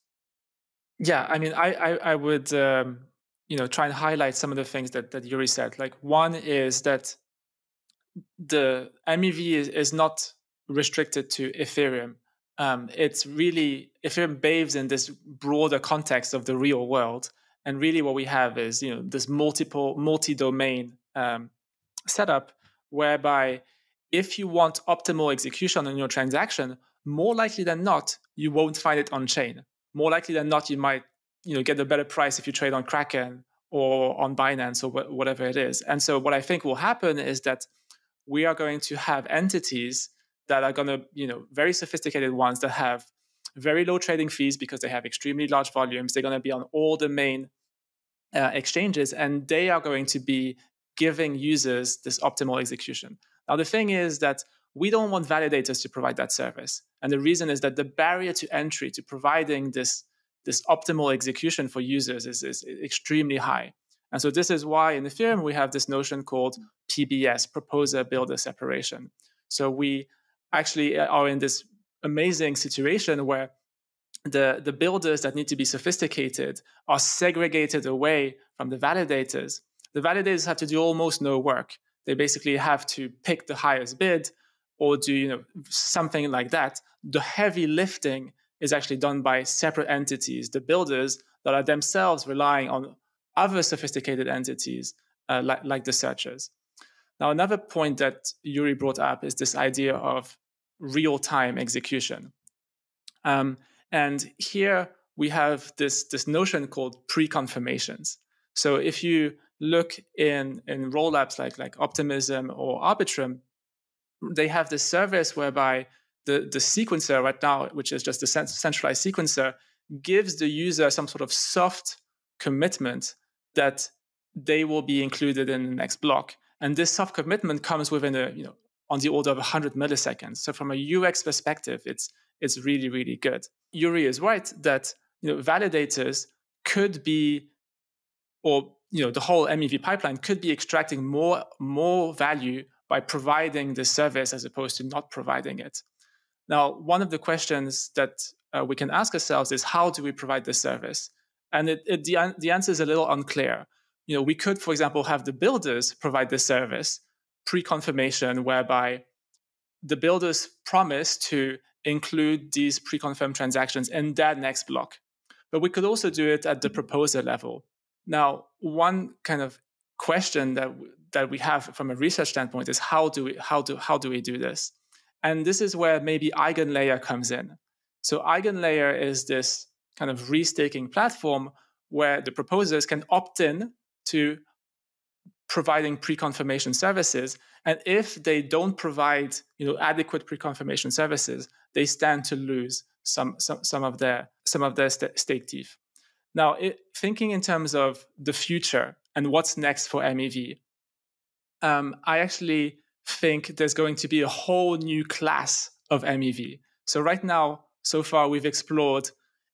C: Yeah, I mean, I would try and highlight some of the things that Uri said. Like, one is that the MEV is not restricted to Ethereum. It's really, Ethereum bathes in this broader context of the real world. And really what we have is, this multi-domain setup whereby if you want optimal execution on your transaction, more likely than not, you won't find it on chain. More likely than not, you might get a better price if you trade on Kraken or on Binance or whatever it is. And so what I think will happen is that we are going to have entities that are going to, very sophisticated ones that have very low trading fees because they have extremely large volumes. They're going to be on all the main exchanges, and they are going to be giving users this optimal execution. Now, the thing is that we don't want validators to provide that service. And the reason is that the barrier to entry to providing this optimal execution for users is extremely high. And so this is why in Ethereum we have this notion called PBS, proposer-builder separation. So we actually are in this amazing situation where the builders that need to be sophisticated are segregated away from the validators. The validators have to do almost no work. They basically have to pick the highest bid or do something like that. The heavy lifting is actually done by separate entities, the builders that are themselves relying on other sophisticated entities like the searchers. Now, another point that Uri brought up is this idea of real-time execution. And here we have this notion called pre-confirmations. So if you look in rollups like Optimism or Arbitrum, they have this service whereby the sequencer right now, which is just a centralized sequencer, gives the user some sort of soft commitment that they will be included in the next block. And this soft commitment comes within on the order of 100 milliseconds. So from a UX perspective, it's really, really good. Uri is right that validators could be, or the whole MEV pipeline could be extracting more value by providing this service as opposed to not providing it. Now, one of the questions that we can ask ourselves is, how do we provide this service? And the answer is a little unclear. We could, for example, have the builders provide this service, pre-confirmation, whereby the builders promise to include these pre-confirmed transactions in that next block. But we could also do it at the proposer level. Now, one kind of question that that we have from a research standpoint is how do we do this? And this is where maybe EigenLayer comes in. So EigenLayer is this kind of restaking platform where the proposers can opt in to providing pre-confirmation services, and if they don't provide adequate pre-confirmation services, they stand to lose some of their stake teeth. Now, thinking in terms of the future and what's next for MEV, I actually think there's going to be a whole new class of MEV. So right now, so far, we've explored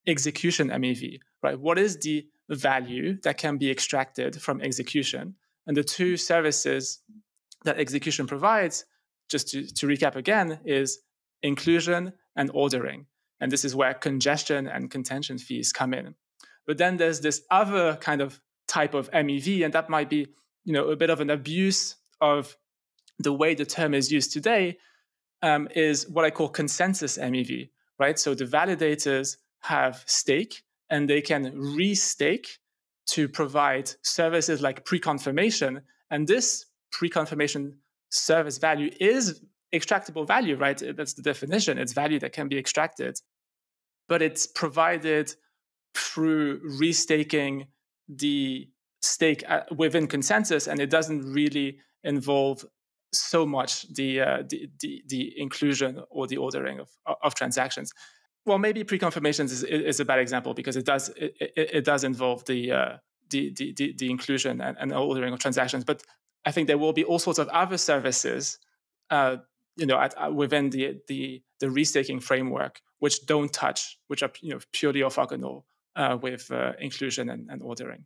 C: execution MEV, right? What is the value that can be extracted from execution? And the two services that execution provides, just to recap again, is inclusion and ordering. And this is where congestion and contention fees come in. But then there's this other kind of type of MEV, and that might be a bit of an abuse of the way the term is used today, is what I call consensus MEV, right? So the validators have stake, and they can restake to provide services like pre-confirmation. And this pre-confirmation service value is extractable value, right? That's the definition. It's value that can be extracted. But it's provided through restaking the stake within consensus, and it doesn't really involve so much the inclusion or the ordering of transactions. Well, maybe pre-confirmations is a bad example because it does involve the inclusion and ordering of transactions. But I think there will be all sorts of other services, within the restaking framework, which are purely orthogonal with inclusion and ordering.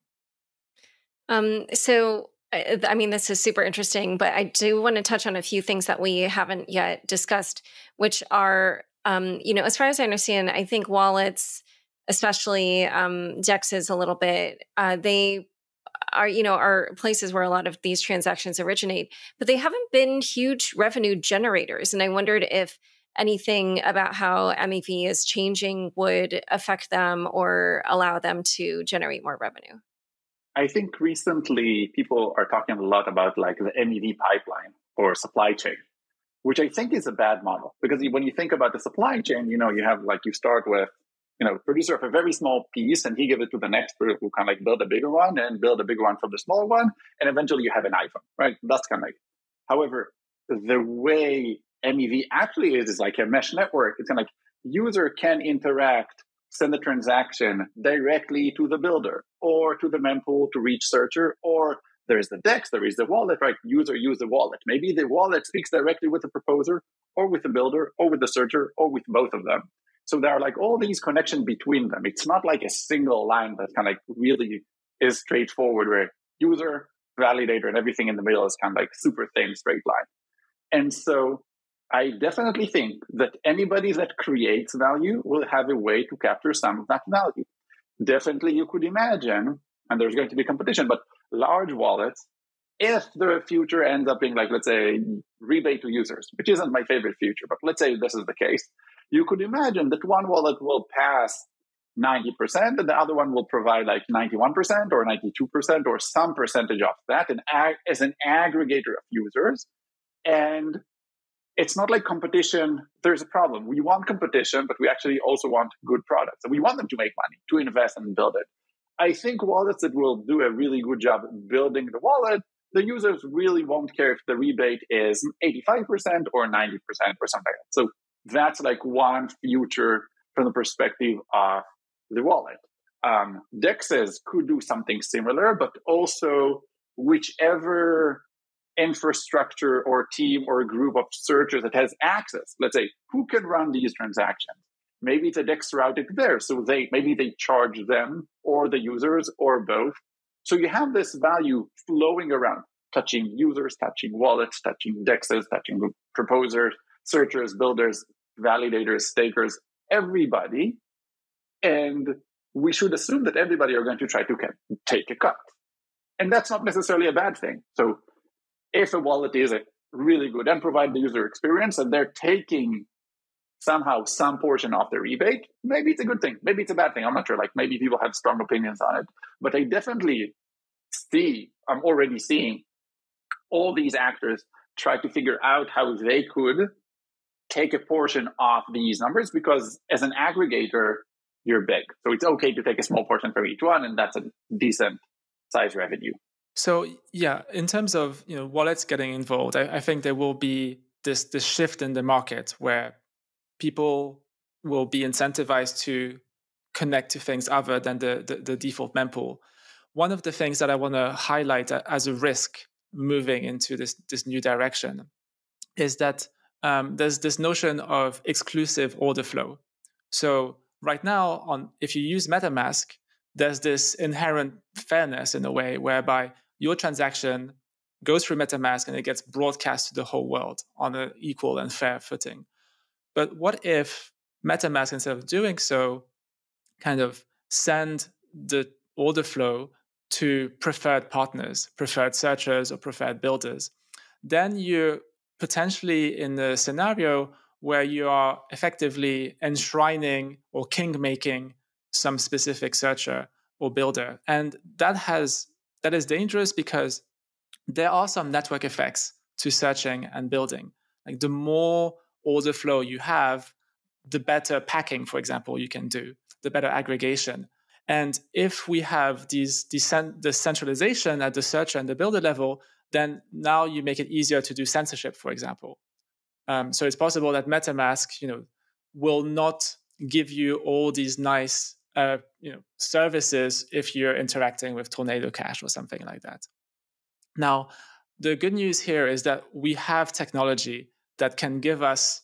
A: So, I mean, this is super interesting, but I do want to touch on a few things that we haven't yet discussed, which are, as far as I understand, I think wallets, especially DEXs a little bit, they are places where a lot of these transactions originate, but they haven't been huge revenue generators. And I wondered if anything about how MEV is changing would affect them or allow them to generate more revenue.
B: I think recently people are talking a lot about like the MEV pipeline or supply chain, which I think is a bad model, because when you think about the supply chain, you have you start with, producer of a very small piece, and he gives it to the next person who can build a bigger one and build a bigger one from the smaller one. And eventually you have an iPhone, right? That's kind of however, the way MEV actually is like a mesh network. It's kind of user can interact, send a transaction directly to the builder or to the mempool to reach searcher, or there's the DEX, there is the wallet, right? User use the wallet. Maybe the wallet speaks directly with the proposer or with the builder or with the searcher or with both of them. So there are all these connections between them. It's not like a single line that kind of really is straightforward where user, validator, and everything in the middle is kind of super thin, straight line. And so I definitely think that anybody that creates value will have a way to capture some of that value. Definitely you could imagine, and there's going to be competition, but large wallets, if the future ends up being let's say, rebate to users, which isn't my favorite future, but let's say this is the case, you could imagine that one wallet will pass 90% and the other one will provide 91% or 92% or some percentage of that as an aggregator of users. And it's not like competition. There's a problem. We want competition, but we actually also want good products. And we want them to make money, to invest and build it. I think wallets that will do a really good job building the wallet, the users really won't care if the rebate is 85% or 90% or something like that. So that's one future from the perspective of the wallet. DEXs could do something similar, but also whichever infrastructure or team or group of searchers that has access, let's say, who can run these transactions? Maybe it's a DEX routed there, so maybe they charge them or the users or both. So you have this value flowing around, touching users, touching wallets, touching DEXs, touching proposers, searchers, builders, validators, stakers, everybody. And we should assume that everybody are going to try to take a cut. And that's not necessarily a bad thing. So if a wallet is really good and provide the user experience and they're taking somehow some portion of the rebate, maybe it's a good thing. Maybe it's a bad thing. I'm not sure. Maybe people have strong opinions on it. But I definitely I'm already seeing all these actors try to figure out how they could take a portion of these numbers, because as an aggregator, you're big. So it's okay to take a small portion from each one, and that's a decent size revenue.
C: So yeah, in terms of wallets getting involved, I think there will be this shift in the market where people will be incentivized to connect to things other than the default mempool. One of the things that I want to highlight as a risk moving into this new direction is that there's this notion of exclusive order flow. So right now, if you use MetaMask, there's this inherent fairness in a way whereby your transaction goes through MetaMask and it gets broadcast to the whole world on an equal and fair footing. But what if MetaMask, instead of doing so, kind of send the order flow to preferred partners, preferred searchers, or preferred builders? Then you're potentially in a scenario where you are effectively enshrining or king-making some specific searcher or builder. And that is dangerous because there are some network effects to searching and building. Like the more order flow you have, the better packing, for example, you can do, the better aggregation. And if we have the centralization at the searcher and the builder level, then now you make it easier to do censorship, for example. So it's possible that MetaMask, will not give you all these nice, services if you're interacting with Tornado Cash or something like that. Now, the good news here is that we have technology that can give us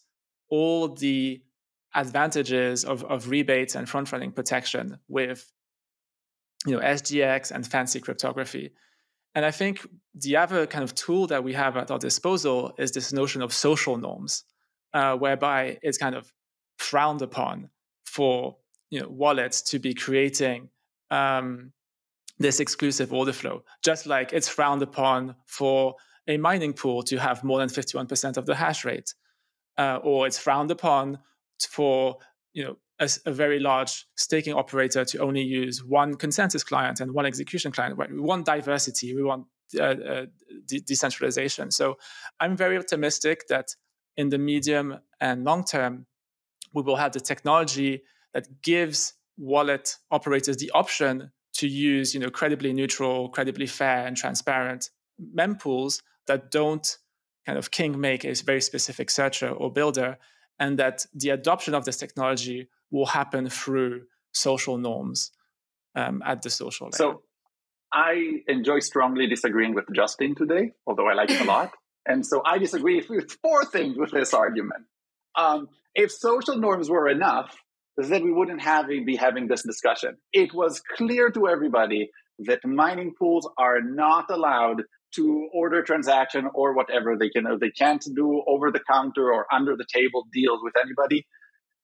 C: all the advantages of rebates and front-running protection with, SGX and fancy cryptography. And I think the other kind of tool that we have at our disposal is this notion of social norms, whereby it's kind of frowned upon for wallets to be creating this exclusive order flow, just like it's frowned upon for a mining pool to have more than 51% of the hash rate, or it's frowned upon for a very large staking operator to only use one consensus client and one execution client. Right? We want diversity. We want decentralization. So I'm very optimistic that in the medium and long term, we will have the technology that gives wallet operators the option to use credibly neutral, credibly fair, and transparent mempools that don't kind of king make a very specific searcher or builder, and that the adoption of this technology will happen through social norms at the social layer.
B: So I enjoy strongly disagreeing with Justin today, although I like it a lot. And so I disagree with 4 things with this argument. If social norms were enough, then we wouldn't be having this discussion. It was clear to everybody that mining pools are not allowed to order transaction or whatever. They can't do over the counter or under the table deals with anybody.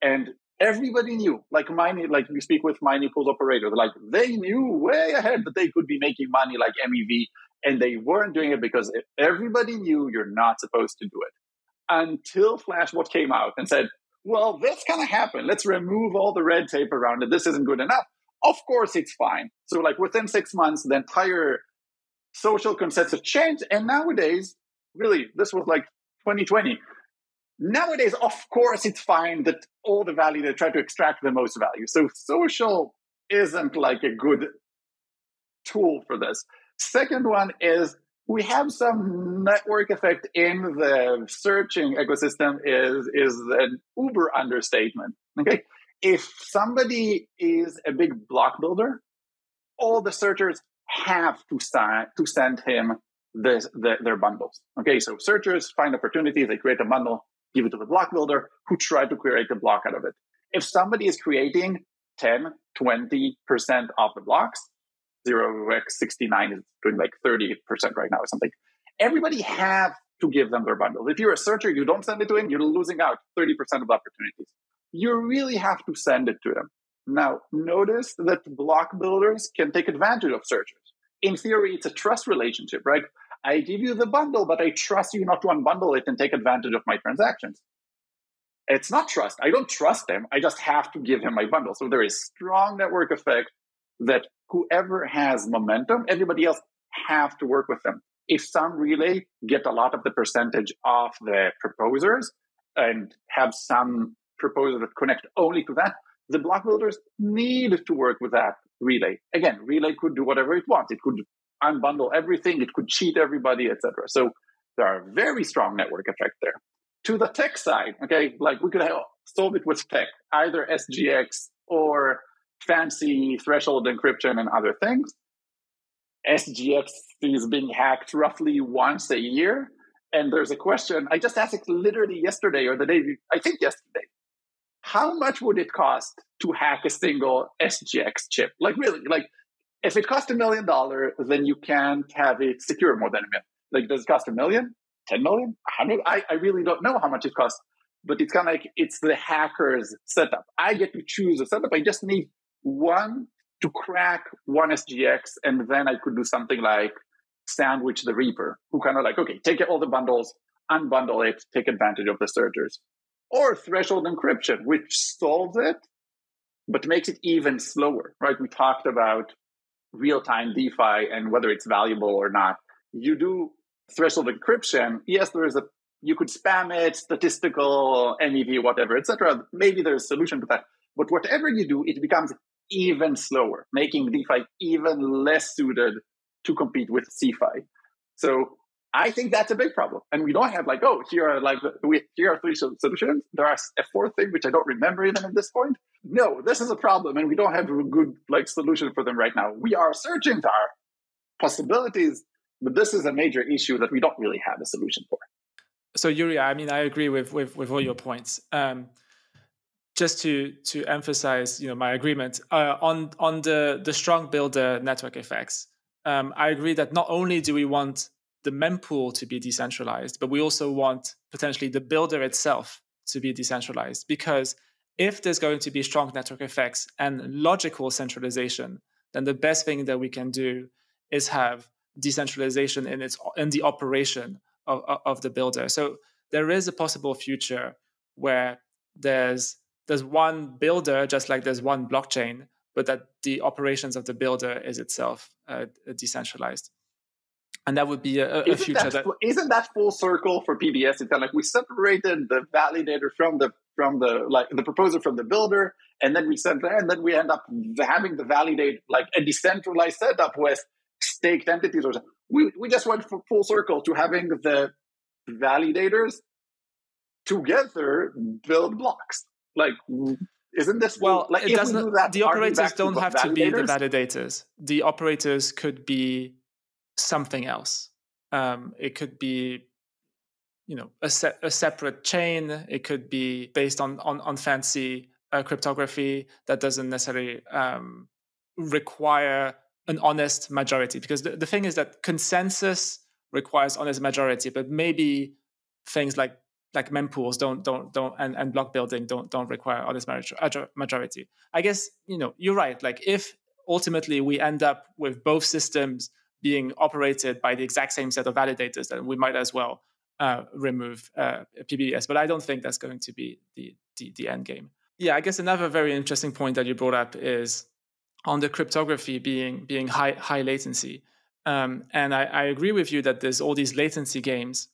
B: And everybody knew, like you speak with mining pools operators, they knew way ahead that they could be making money like MEV, and they weren't doing it because everybody knew you're not supposed to do it. Until Flashbot came out and said, well, this kind of happened. Let's remove all the red tape around it. This isn't good enough. Of course it's fine. So within 6 months, the entire social consensus changed. And nowadays, really, this was 2020. Nowadays, of course, it's fine that all the value, they try to extract the most value. So social isn't a good tool for this. Second one is we have some network effect in the searching ecosystem is an uber understatement. Okay. If somebody is a big block builder, all the searchers have to send him their bundles. Okay. So searchers find opportunities, they create a bundle, give it to the block builder who try to create a block out of it. If somebody is creating 10, 20% of the blocks, 0x69 is doing 30% right now or something, everybody have to give them their bundles. If you're a searcher, you don't send it to him, you're losing out 30% of the opportunities. You really have to send it to them. Now, notice that block builders can take advantage of searchers. In theory, it's a trust relationship, right? I give you the bundle, but I trust you not to unbundle it and take advantage of my transactions. It's not trust. I don't trust him. I just have to give him my bundle. So there is strong network effect that whoever has momentum, everybody else have to work with them. if some relay get a lot of the percentage of the proposers and have some proposers that connect only to that, the block builders need to work with that relay. Again, relay could do whatever it wants. It could unbundle everything. It could cheat everybody, etc. So there are very strong network effects there. To the tech side, okay, like we could solve it with tech, either SGX or fancy threshold encryption and other things. SGX is being hacked roughly once a year. And there's a question, I just asked it literally yesterday or the day, I think yesterday. How much would it cost to hack a single SGX chip? Like really, like if it cost $1 million, then you can't have it secure more than $1 million. Like does it cost $1 million, 10 million, 100? I really don't know how much it costs, but it's kind of like it's the hacker's setup. I get to choose a setup. I just need one to crack one SGX, and then I could do something like sandwich the Reaper, who kind of like, okay, take all the bundles, unbundle it, take advantage of the surgers. Or threshold encryption, which solves it, but makes it even slower, right? We talked about real-time DeFi and whether it's valuable or not. You do threshold encryption, yes, you could spam it, statistical, MEV, whatever, etc. Maybe there's a solution to that. But whatever you do, it becomes even slower, making DeFi even less suited to compete with CeFi. So I think that's a big problem. And we don't have like, oh, here are three solutions. There are a fourth thing, which I don't remember even at this point. No, this is a problem. And we don't have a good solution for them right now. We are searching for our possibilities, but this is a major issue that we don't really have a solution for.
C: So Uri, I mean, I agree with all your points. Just to emphasize, my agreement on the strong builder network effects. I agree that not only do we want the mempool to be decentralized, but we also want potentially the builder itself to be decentralized. Because if there's going to be strong network effects and logical centralization, then the best thing that we can do is have decentralization in the operation of the builder. So there is a possible future where there's one builder, just like there's one blockchain, but that the operations of the builder is itself decentralized. And that would be a future
B: isn't that full circle for PBS? It's kind of like we separated the validator from the proposer from the builder, and then we end up having the validate like a decentralized setup with staked entities or something. We just went full circle to having the validators together build blocks. Like, isn't this
C: it doesn't? The operators don't have to be the validators. The operators could be something else. It could be, a separate chain. It could be based on fancy cryptography that doesn't necessarily require an honest majority. Because the thing is that consensus requires honest majority, but maybe things like mempools don't and block building don't require honest majority. I guess you're right. Like if ultimately we end up with both systems being operated by the exact same set of validators, then we might as well remove PBS. But I don't think that's going to be the end game. Yeah, I guess another very interesting point that you brought up is on the cryptography being high latency. And I agree with you that there's all these latency games.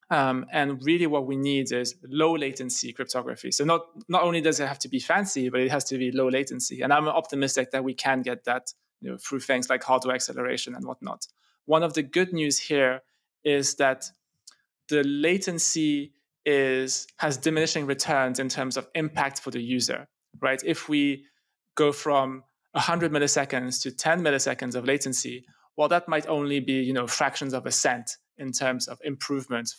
C: And really what we need is low latency cryptography. So not only does it have to be fancy, but it has to be low latency. And I'm optimistic that we can get that through things like hardware acceleration and whatnot. One of the good news here is that the latency has diminishing returns in terms of impact for the user, right? If we go from 100 milliseconds to 10 milliseconds of latency, well, that might only be fractions of a cent in terms of improvements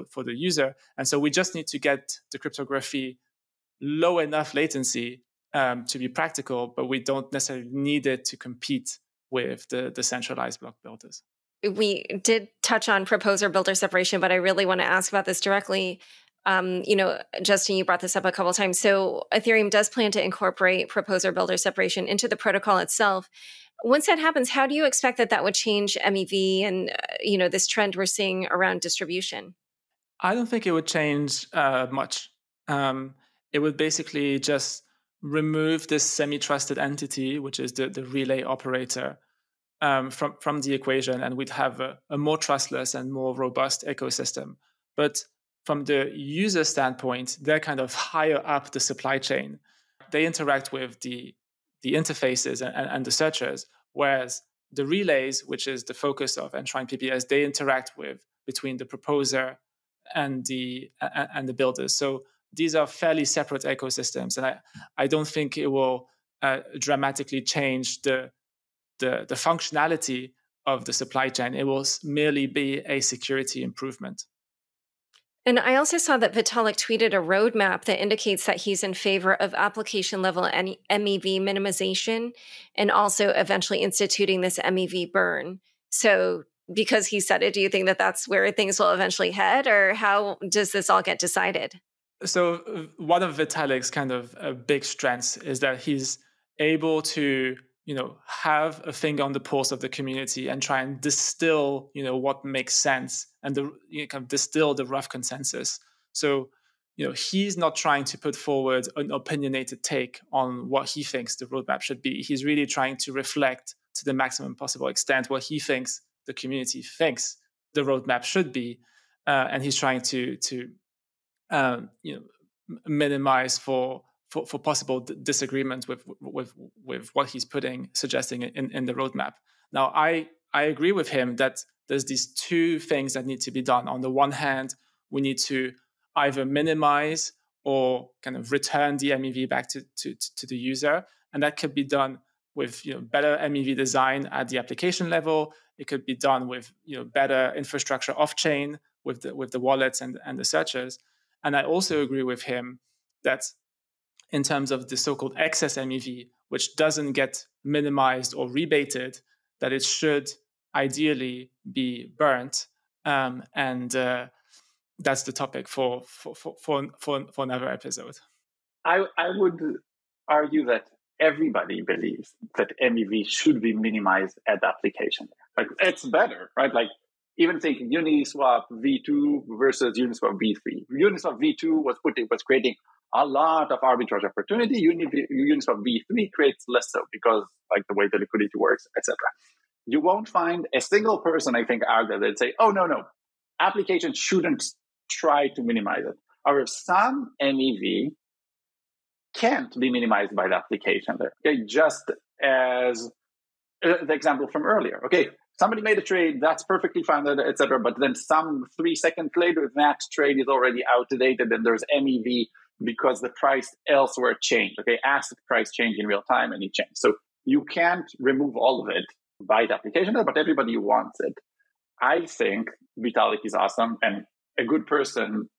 C: for the user. And so we just need to get the cryptography low enough latency to be practical, but we don't necessarily need it to compete with the centralized block builders.
A: We did touch on proposer-builder separation, but I really want to ask about this directly. Justin, you brought this up a couple of times. So Ethereum does plan to incorporate proposer-builder separation into the protocol itself. Once that happens, how do you expect that would change MEV and this trend we're seeing around distribution?
C: I don't think it would change much. It would basically just remove this semi-trusted entity, which is the relay operator, from the equation, and we'd have a more trustless and more robust ecosystem. But from the user standpoint, they're kind of higher up the supply chain. They interact with the interfaces and the searchers, whereas the relays, which is the focus of Enshrined PBS, they interact with between the proposer and the builders. So these are fairly separate ecosystems, and I don't think it will dramatically change the functionality of the supply chain. It will merely be a security improvement.
A: And I also saw that Vitalik tweeted a roadmap that indicates that he's in favor of application level MEV minimization and also eventually instituting this MEV burn. So because he said it, do you think that that's where things will eventually head, or how does this all get decided?
C: So one of Vitalik's kind of big strengths is that he's able to have a finger on the pulse of the community and try and distill, what makes sense and kind of distill the rough consensus. So, he's not trying to put forward an opinionated take on what he thinks the roadmap should be. He's really trying to reflect to the maximum possible extent what he thinks the community thinks the roadmap should be, and he's trying to minimize for possible disagreements with what he's suggesting in the roadmap. Now, I agree with him that there's these two things that need to be done. On the one hand, we need to either minimize or kind of return the MEV back to the user, and that could be done with better MEV design at the application level. It could be done with better infrastructure off chain with the wallets and the searchers. And I also agree with him that in terms of the so-called excess MEV, which doesn't get minimized or rebated, that it should ideally be burnt. And that's the topic for another episode.
B: I would argue that everybody believes that MEV should be minimized at the application. Like, it's better, right? Like, even thinking Uniswap v2 versus Uniswap v3. Uniswap v2 was creating a lot of arbitrage opportunity. Uniswap v3 creates less so because like the way the liquidity works, etc. You won't find a single person, I think, out there that say, "Oh no, applications shouldn't try to minimize it." Or some MEV can't be minimized by the application there. Okay, just as the example from earlier. Okay, somebody made a trade, that's perfectly fine, etc. But then some 3 seconds later, that trade is already outdated and there's MEV because the price elsewhere changed. Okay, asset price change in real time and it changed. So you can't remove all of it by the application, but everybody wants it. I think Vitalik is awesome and a good person.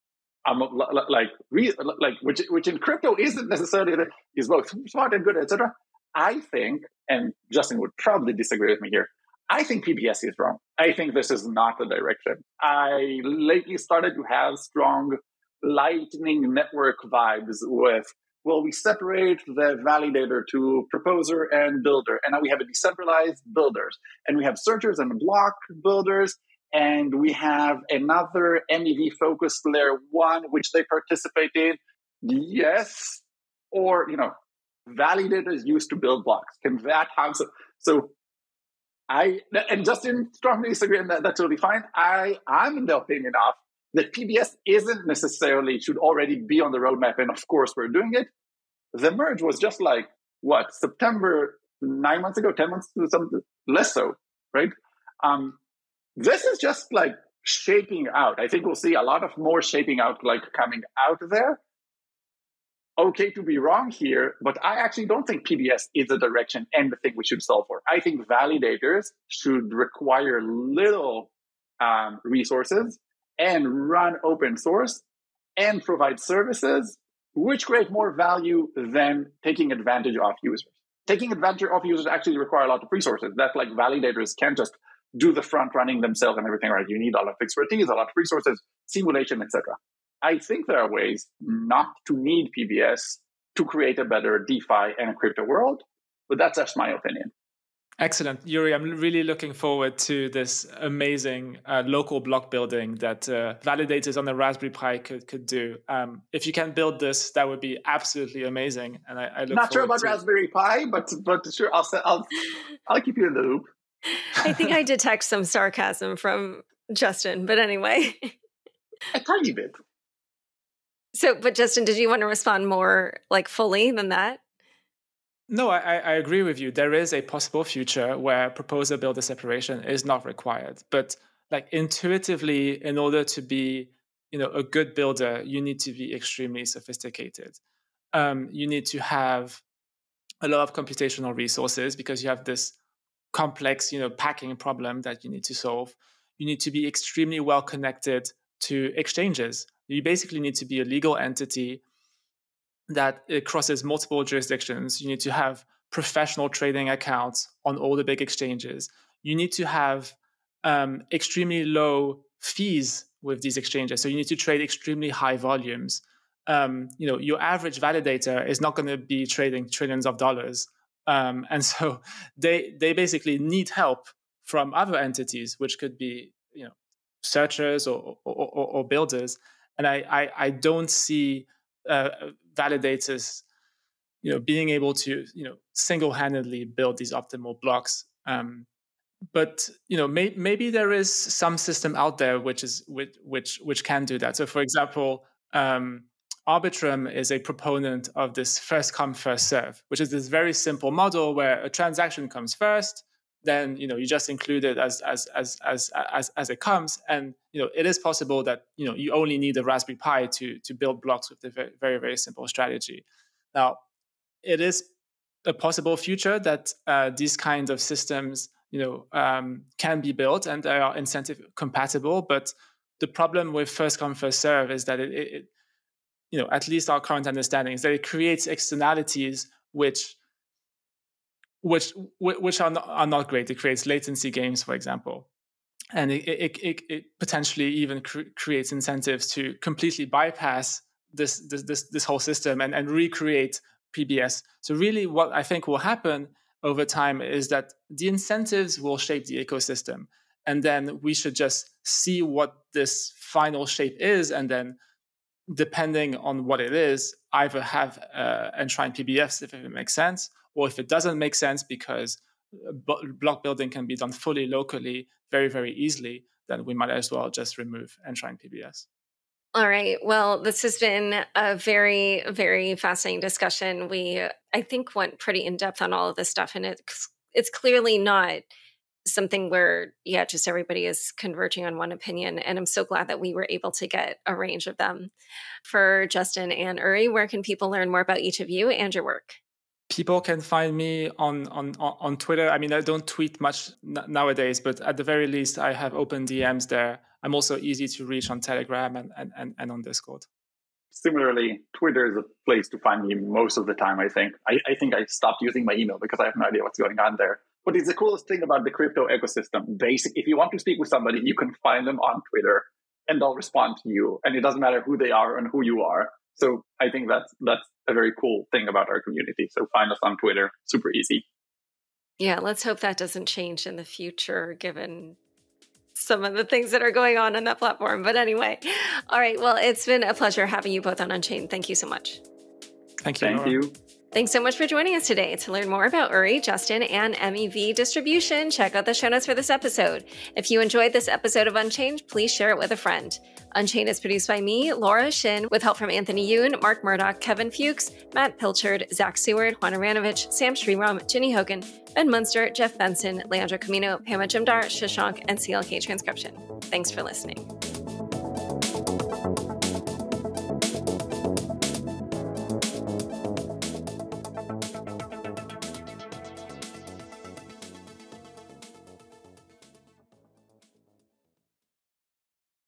B: Which in crypto isn't necessarily that he's both smart and good, etc. I think, and Justin would probably disagree with me here, I think PBS is wrong. I think this is not the direction. I lately started to have strong Lightning Network vibes with, well, we separate the validator to proposer and builder, and now we have a decentralized builders, and we have searchers and block builders, and we have another MEV-focused layer 1, which they participate in. Yes, or, validators used to build blocks. Can that have so and Justin strongly disagree, and that's totally fine. I'm in the opinion of that PBS should already be on the roadmap, and of course we're doing it. The merge was just like, September, 9 months ago, 10 months ago, something less so, right? This is just like shaping out. I think we'll see a lot of more shaping out, like coming out there. Okay to be wrong here, but I actually don't think PBS is the direction and the thing we should solve for. I think validators should require little resources and run open source and provide services which create more value than taking advantage of users. Taking advantage of users actually require a lot of resources. That like validators can't just do the front running themselves and everything, right? You need a lot of expertise, a lot of resources, simulation, etc. I think there are ways not to need PBS to create a better DeFi and a crypto world, but that's just my opinion.
C: Excellent. Uri, I'm really looking forward to this amazing local block building that validators on the Raspberry Pi could do. If you can build this, that would be absolutely amazing. And I look
B: not sure about Raspberry Pi, but sure, I'll keep you in the loop.
A: I think I detect some sarcasm from Justin, but anyway.
B: A tiny bit.
A: So, but Justin, did you want to respond more like fully than that?
C: No, I agree with you. There is a possible future where proposer-builder separation is not required. But like intuitively, in order to be, a good builder, you need to be extremely sophisticated. You need to have a lot of computational resources because you have this complex, packing problem that you need to solve. You need to be extremely well connected to exchanges. You basically need to be a legal entity that it crosses multiple jurisdictions. You need to have professional trading accounts on all the big exchanges. You need to have extremely low fees with these exchanges. So you need to trade extremely high volumes. Your average validator is not going to be trading trillions of dollars. And so they basically need help from other entities, which could be, searchers or builders. And I don't see validators, being able to, single-handedly build these optimal blocks. But maybe there is some system out there which can do that. So, for example, Arbitrum is a proponent of this first come first serve, which is this very simple model where a transaction comes first, then you just include it as it comes, and it is possible that you only need a Raspberry Pi to build blocks with a very, very, very simple strategy. Now, it is a possible future that these kinds of systems can be built and they are incentive compatible. But the problem with first come first serve is that it at least our current understanding is that it creates externalities which are not great. It creates latency games, for example, and it potentially even creates incentives to completely bypass this whole system and recreate PBS. So really, what I think will happen over time is that the incentives will shape the ecosystem, and then we should just see what this final shape is, and then depending on what it is, either have enshrined PBS if it makes sense, or if it doesn't make sense because block building can be done fully locally very, very easily, then we might as well just remove enshrined PBS.
A: All right. Well, this has been a very, very fascinating discussion. We, I think, went pretty in depth on all of this stuff, and it's clearly not something where, just everybody is converging on one opinion. And I'm so glad that we were able to get a range of them. For Justin and Uri, where can people learn more about each of you and your work?
C: People can find me on Twitter. I mean, I don't tweet much nowadays, but at the very least, I have open DMs there. I'm also easy to reach on Telegram and on Discord.
B: Similarly, Twitter is a place to find me most of the time, I think. I think I stopped using my email because I have no idea what's going on there. But it's the coolest thing about the crypto ecosystem. If you want to speak with somebody, you can find them on Twitter and they'll respond to you. And it doesn't matter who they are and who you are. So I think that's a very cool thing about our community. So find us on Twitter. Super easy.
A: Yeah, let's hope that doesn't change in the future, given some of the things that are going on that platform. But anyway, all right. Well, it's been a pleasure having you both on Unchained. Thank you so much.
C: Thank you.
B: Thank you.
A: Thanks so much for joining us today. To learn more about Uri, Justin, and MEV distribution, check out the show notes for this episode. If you enjoyed this episode of Unchained, please share it with a friend. Unchained is produced by me, Laura Shin, with help from Anthony Yoon, Mark Murdoch, Kevin Fuchs, Matt Pilchard, Zach Seward, Juan Aranovich, Sam Sriram, Ginny Hogan, Ben Munster, Jeff Benson, Leandro Camino, Pama Jimdar, Shashank, and CLK Transcription. Thanks for listening.